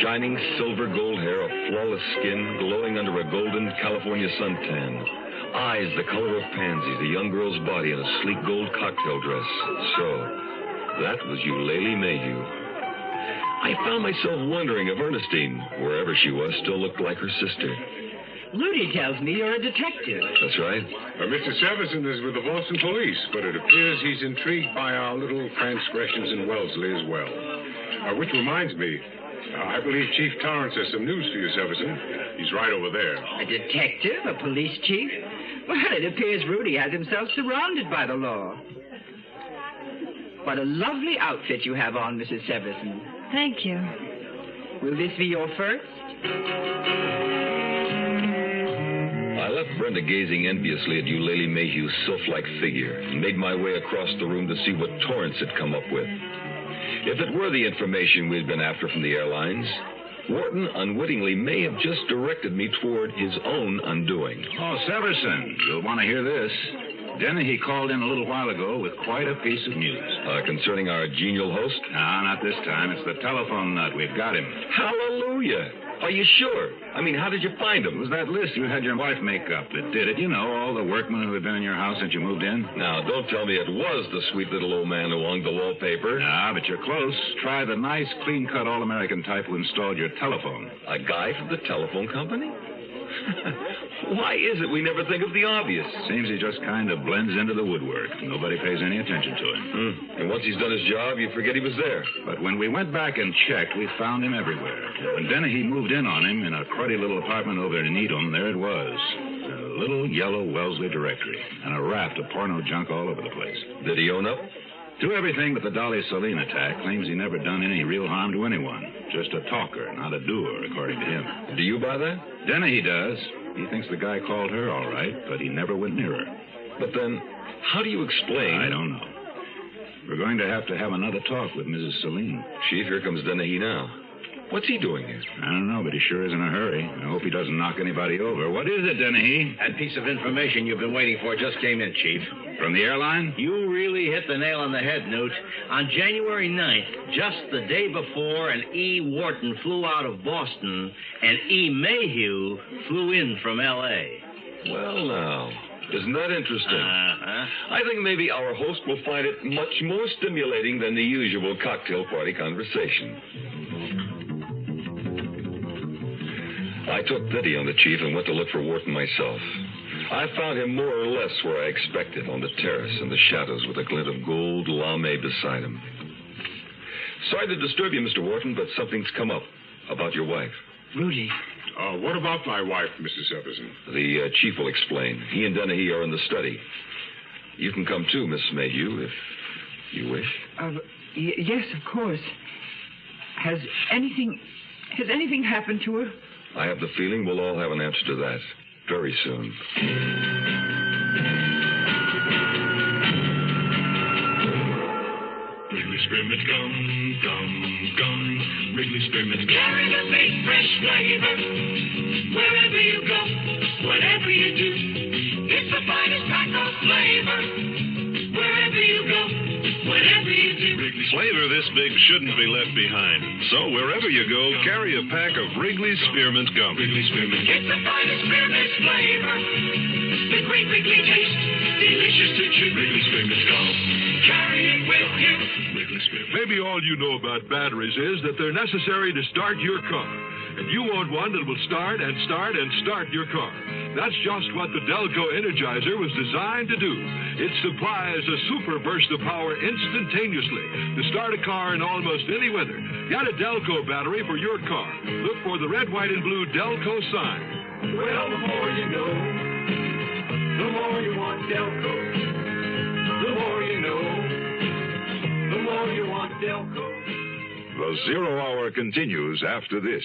Shining silver gold hair, a flawless skin, glowing under a golden California suntan. Eyes the color of pansies, a young girl's body in a sleek gold cocktail dress. So, that was Eulalie Mayhew. I found myself wondering if Ernestine, wherever she was, still looked like her sister. Rudy tells me you're a detective. That's right. Mr. Severson is with the Boston police, but it appears he's intrigued by our little transgressions in Wellesley as well. Which reminds me, I believe Chief Torrance has some news for you, Severson. He's right over there. A detective? A police chief? Well, it appears Rudy has himself surrounded by the law. What a lovely outfit you have on, Mrs. Severson. Thank you. Will this be your first? I left Brenda gazing enviously at Eulalie Mayhew's sylph-like figure and made my way across the room to see what Torrance had come up with. If it were the information we'd been after from the airlines, Wharton unwittingly may have just directed me toward his own undoing. Oh, Severson, you'll want to hear this. Dennehy called in a little while ago with quite a piece of news. Concerning our genial host? No, not this time. It's the telephone nut. We've got him. Hallelujah. Are you sure? I mean, how did you find him? It was that list you had your wife make up that did it. You know, all the workmen who had been in your house since you moved in. Now, don't tell me it was the sweet little old man who hung the wallpaper. Nah, but you're close. Try the nice, clean-cut all-American type who installed your telephone. A guy from the telephone company? Why is it we never think of the obvious? Seems he just kind of blends into the woodwork. Nobody pays any attention to him. And once he's done his job, you forget he was there. But when we went back and checked, we found him everywhere. When Dennehy moved in on him in a cruddy little apartment over in Needham, there it was. A little yellow Wellesley directory and a raft of porno junk all over the place. Did he own up? To everything but the Dolly Saline attack, claims he never done any real harm to anyone. Just a talker, not a doer, according to him. Do you buy that? Dennehy does. He thinks the guy called her all right, but he never went near her. But then, how do you explain... I don't know. We're going to have another talk with Mrs. Saline. Chief, here comes Dennehy now. What's he doing here? I don't know, but he sure is in a hurry. I hope he doesn't knock anybody over. What is it, Dennehy? That piece of information you've been waiting for just came in, Chief. From the airline? You really hit the nail on the head, Newt. On January 9th, just the day before, an E. Wharton flew out of Boston, and E. Mayhew flew in from L.A. Well, now, isn't that interesting? I think maybe our host will find it much more stimulating than the usual cocktail party conversation. I took pity on the chief and went to look for Wharton myself. I found him more or less where I expected, on the terrace in the shadows with a glint of gold lame beside him. Sorry to disturb you, Mr. Wharton, but something's come up about your wife. Rudy. What about my wife, Mrs. Everson? The chief will explain. He and Dennehy are in the study. You can come too, Miss Mayhew, if you wish. Yes, of course. Has anything Has anything happened to her? I have the feeling we'll all have an answer to that very soon. Wrigley Spearmint Gum, Gum, Gum. Wrigley Spearmint Gum. Carry the big fresh flavor wherever you go, whatever you do. It's the finest pack of flavor wherever you go, whatever you do. Flavor this big shouldn't be left behind. So wherever you go, carry a pack of Wrigley Spearmint Gum. Wrigley Spearmint. It's the finest spearmint flavor. The great Wrigley taste, delicious to chew. Wrigley Spearmint Gum. Carry it with you. Maybe all you know about batteries is that they're necessary to start your car. And you want one that will start and start and start your car. That's just what the Delco Energizer was designed to do. It supplies a super burst of power instantaneously to start a car in almost any weather. Get a Delco battery for your car. Look for the red, white, and blue Delco sign. Well, the more you know, the more you want Delco. The more you know, the more you want Delco. The Zero Hour continues after this.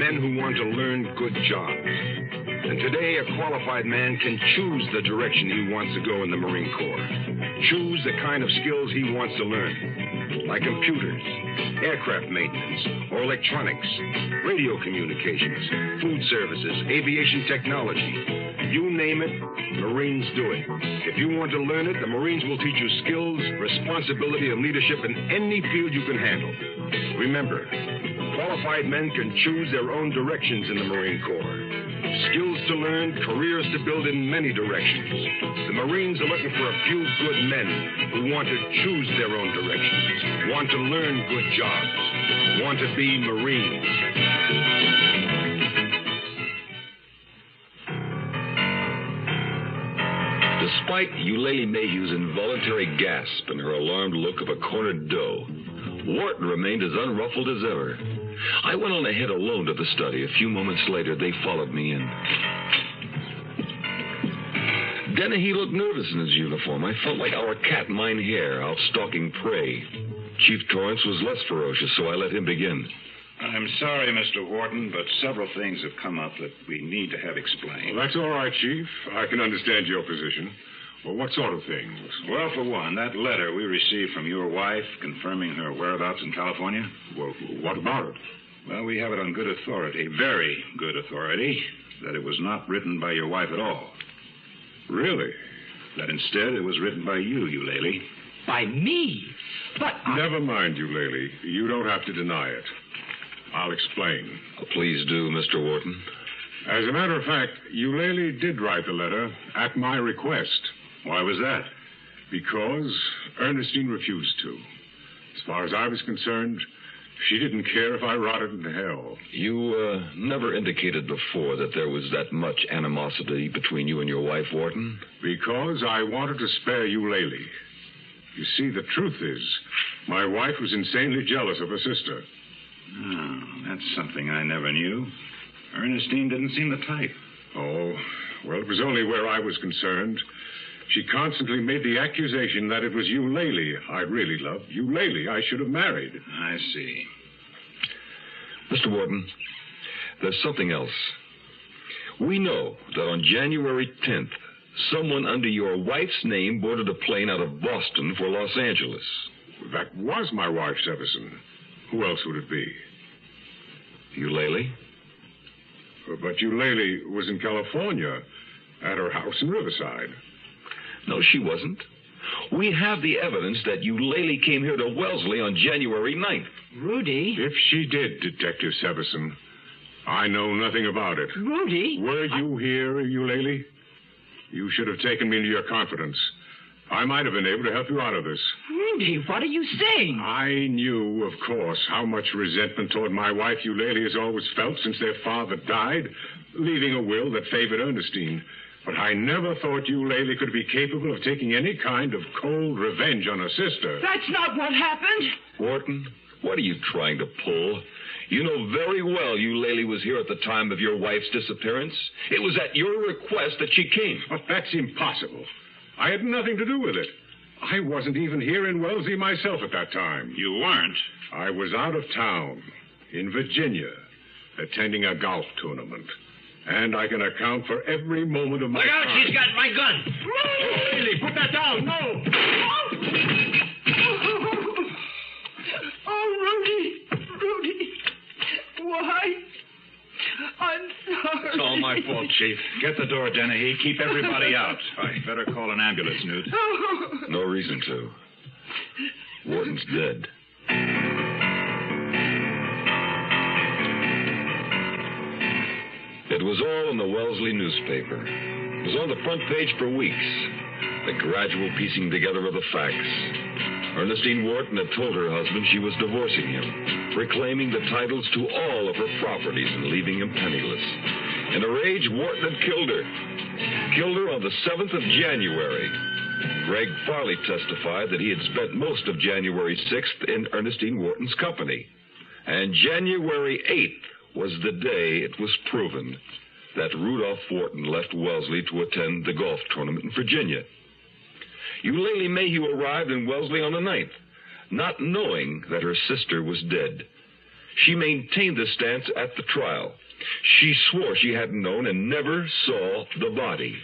Men who want to learn good jobs. And today, a qualified man can choose the direction he wants to go in the Marine Corps. Choose the kind of skills he wants to learn, like computers, aircraft maintenance, or electronics, radio communications, food services, aviation technology. You name it, Marines do it. If you want to learn it, the Marines will teach you skills, responsibility, and leadership in any field you can handle. Remember, qualified men can choose their own directions in the Marine Corps. Skills to learn, careers to build in many directions. The Marines are looking for a few good men who want to choose their own directions, want to learn good jobs, want to be Marines. Despite Eulalie Mayhew's involuntary gasp and her alarmed look of a cornered doe, Wharton remained as unruffled as ever. I went on ahead alone to the study. A few moments later, they followed me in. Dennehy looked nervous in his uniform. I felt like our cat Mein Herr out stalking prey. Chief Torrance was less ferocious, so I let him begin. I'm sorry, Mr. Wharton, but several things have come up that we need to have explained. Well, that's all right, Chief. I can understand your position. Well, what sort of things? Well, for one, that letter we received from your wife confirming her whereabouts in California. Well, what about it? Well, we have it on good authority, very good authority, that it was not written by your wife at all. Really? That instead it was written by you, Eulalie. By me? But Never mind, Eulalie. You don't have to deny it. I'll explain. Please do, Mr. Wharton. As a matter of fact, Eulalie did write the letter at my request. Why was that? Because Ernestine refused to. As far as I was concerned, she didn't care if I rotted in hell. You never indicated before that there was that much animosity between you and your wife, Wharton? Because I wanted to spare Eulalie. You see, the truth is, my wife was insanely jealous of her sister. Oh, that's something I never knew. Ernestine didn't seem the type. Oh, well, it was only where I was concerned. She constantly made the accusation that it was Eulalie I really loved. Eulalie I should have married. I see. Mr. Wharton, there's something else. We know that on January 10th, someone under your wife's name boarded a plane out of Boston for Los Angeles. That was my wife, Severson. Who else would it be? Eulalie? But Eulalie was in California, at her house in Riverside. No, she wasn't. We have the evidence that Eulalie came here to Wellesley on January 9th. Rudy? If she did, Detective Severson, I know nothing about it. Rudy? Were you here, Eulalie? You should have taken me into your confidence. I might have been able to help you out of this. Rudy, what are you saying? I knew, of course, how much resentment toward my wife Eulalie has always felt since their father died, leaving a will that favored Ernestine. But I never thought Eulalie could be capable of taking any kind of cold revenge on her sister. That's not what happened. Wharton, What are you trying to pull? You know very well Eulalie was here at the time of your wife's disappearance. It was at your request that she came. But that's impossible. I had nothing to do with it. I wasn't even here in Wellesley myself at that time. You weren't? I was out of town, in Virginia, attending a golf tournament. And I can account for every moment of my Look out, time. she's got my gun. Oh, Lily, put that down. No. Oh, Rudy. Why? I'm sorry. It's all my fault, Chief. Get the door, Dennehy. Keep everybody out. I better call an ambulance, Newt. No reason to. Wharton's dead. It was all in the Wellesley newspaper. It was on the front page for weeks. The gradual piecing together of the facts. Ernestine Wharton had told her husband she was divorcing him, reclaiming the titles to all of her properties and leaving him penniless. In a rage, Wharton had killed her. Killed her on the 7th of January. Greg Farley testified that he had spent most of January 6th in Ernestine Wharton's company. And January 8th was the day it was proven that Rudolph Wharton left Wellesley to attend the golf tournament in Virginia. Eulalie Mayhew arrived in Wellesley on the 9th, not knowing that her sister was dead. She maintained this stance at the trial. She swore she hadn't known and never saw the body.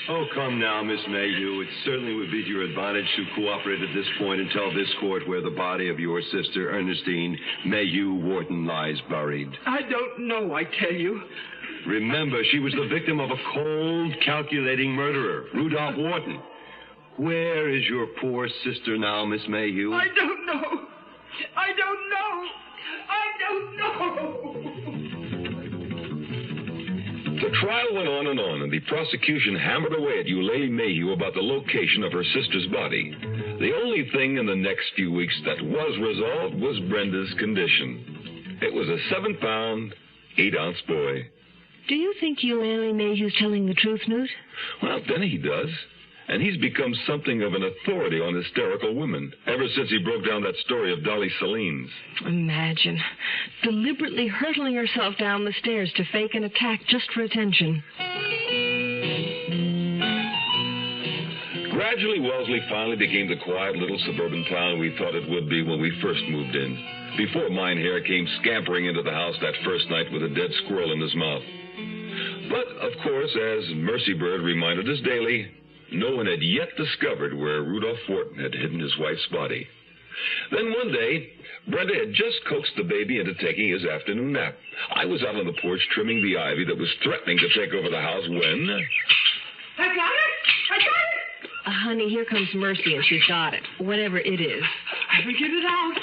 Oh, come now, Miss Mayhew. It certainly would be to your advantage to cooperate at this point and tell this court where the body of your sister, Ernestine Mayhew Wharton, lies buried. I don't know, I tell you. Remember, she was the victim of a cold, calculating murderer, Rudolph Wharton. Where is your poor sister now, Miss Mayhew? I don't know. I don't know. I don't know. The trial went on, and the prosecution hammered away at Eulalie Mayhew about the location of her sister's body. The only thing in the next few weeks that was resolved was Brenda's condition. It was a 7-pound, 8-ounce boy. Do you think Eulalie Mayhew's telling the truth, Newt? Well, Denny, he does. And he's become something of an authority on hysterical women ever since he broke down that story of Dolly Selene's. Imagine. Deliberately hurtling herself down the stairs to fake an attack just for attention. Gradually, Wellesley finally became the quiet little suburban town we thought it would be when we first moved in, before Mine Hair came scampering into the house that first night with a dead squirrel in his mouth. But, of course, as Mercy Bird reminded us daily, no one had yet discovered where Rudolph Wharton had hidden his wife's body. Then one day, Brenda had just coaxed the baby into taking his afternoon nap. I was out on the porch trimming the ivy that was threatening to take over the house when... I got it! Honey, here comes Mercy, and she's got it. Whatever it is. I figured it out.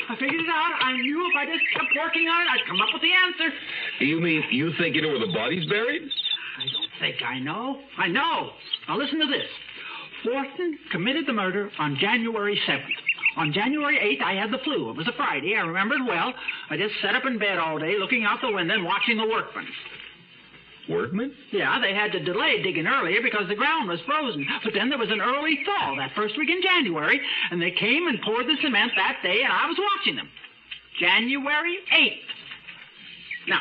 I knew if I just kept working on it, I'd come up with the answer. You mean you think you know where the body's buried? I don't think I know. I know. Now listen to this. Wharton committed the murder on January 7th. On January 8th, I had the flu. It was a Friday. I remember it well. I just sat up in bed all day looking out the window and watching the workmen. Workmen? Yeah, they had to delay digging earlier because the ground was frozen. But then there was an early thaw that first week in January, and they came and poured the cement that day, and I was watching them. January 8th. Now,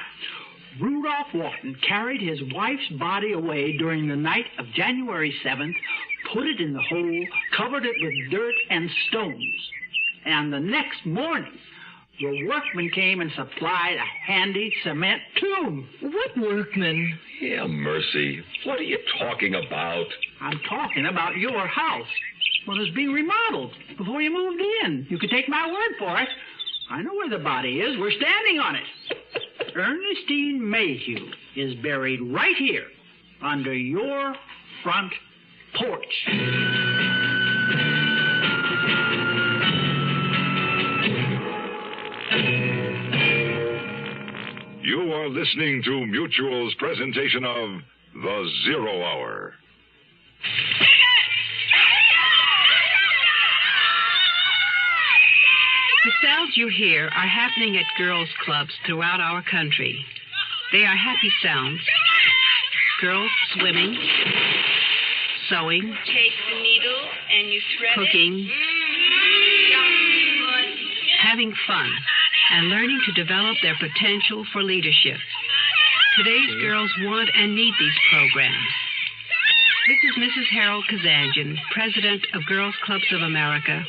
Rudolph Wharton carried his wife's body away during the night of January 7th, put it in the hole, covered it with dirt and stones. And the next morning, the workmen came and supplied a handy cement tomb. What workmen? Yeah, Mercy. What are you talking about? I'm talking about your house. Well, it's being remodeled before you moved in. You could take my word for it. I know where the body is. We're standing on it. Ernestine Mayhew is buried right here under your front porch. You are listening to Mutual's presentation of The Zero Hour. The sounds you hear are happening at girls' clubs throughout our country. They are happy sounds. Girls swimming, sewing, Take the needle and you thread cooking, it. having fun, and learning to develop their potential for leadership. Today's girls want and need these programs. This is Mrs. Harold Kazanjian, President of Girls Clubs of America,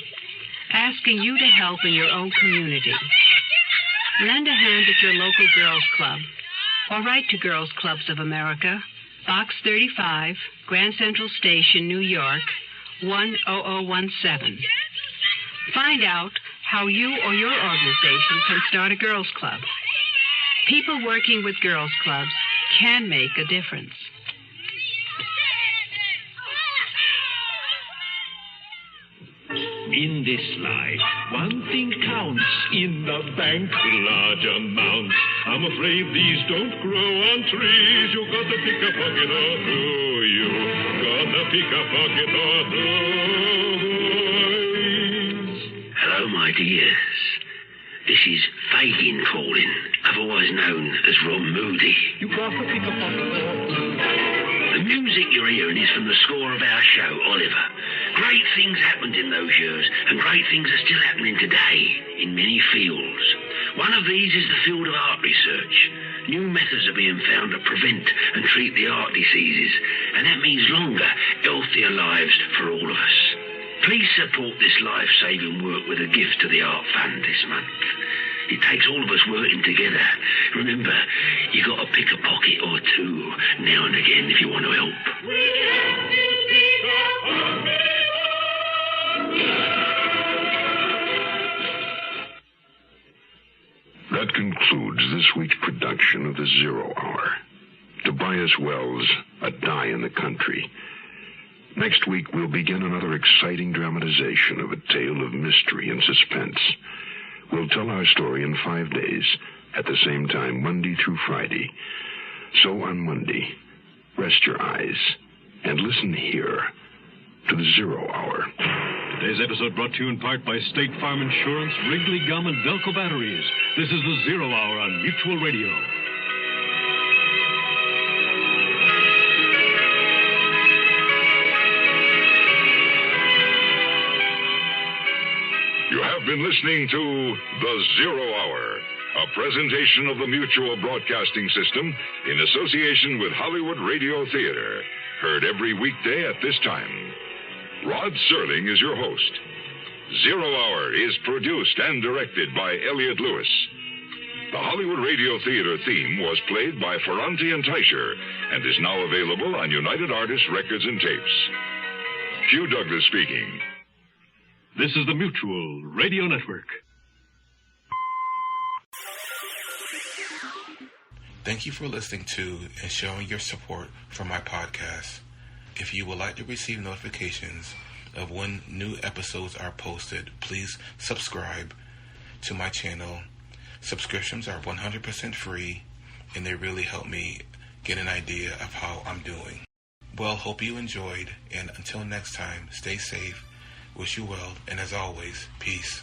asking you to help in your own community. Lend a hand at your local girls club, or write to Girls Clubs of America, Box 35, Grand Central Station, New York, 10017. Find out how you or your organization can start a girls club. People working with girls clubs can make a difference. In this life, one thing counts. In the bank, large amounts. I'm afraid these don't grow on trees. You gotta pick a pocket or two. You gotta pick a pocket or two. Hello, my dears. This is Fagin calling, otherwise known as Ron Moody. You gotta pick a pocket or two. The music you're hearing is from the score of our show, Oliver. Great things happened in those years, and great things are still happening today in many fields. One of these is the field of art research. New methods are being found to prevent and treat the heart diseases, and that means longer, healthier lives for all of us. Please support this life-saving work with a gift to the Art Fund this month. It takes all of us working together. Remember, you got to pick a pocket or two now and again if you want to help. That concludes this week's production of the Zero Hour. Tobias Wells, A Die in the Country. Next week, we'll begin another exciting dramatization of a tale of mystery and suspense. We'll tell our story in 5 days, at the same time, Monday through Friday. So on Monday, rest your eyes and listen here to the Zero Hour. Today's episode brought to you in part by State Farm Insurance, Wrigley Gum, and Delco Batteries. This is the Zero Hour on Mutual Radio. You have been listening to The Zero Hour, a presentation of the Mutual Broadcasting System in association with Hollywood Radio Theater. Heard every weekday at this time. Rod Serling is your host. Zero Hour is produced and directed by Elliot Lewis. The Hollywood Radio Theater theme was played by Ferranti and Teicher and is now available on United Artists Records and Tapes. Hugh Douglas speaking. This is the Mutual Radio Network. Thank you for listening to and showing your support for my podcast. If you would like to receive notifications of when new episodes are posted, please subscribe to my channel. Subscriptions are 100% free, and they really help me get an idea of how I'm doing. Well, hope you enjoyed, and until next time, stay safe. Wish you well, and as always, peace.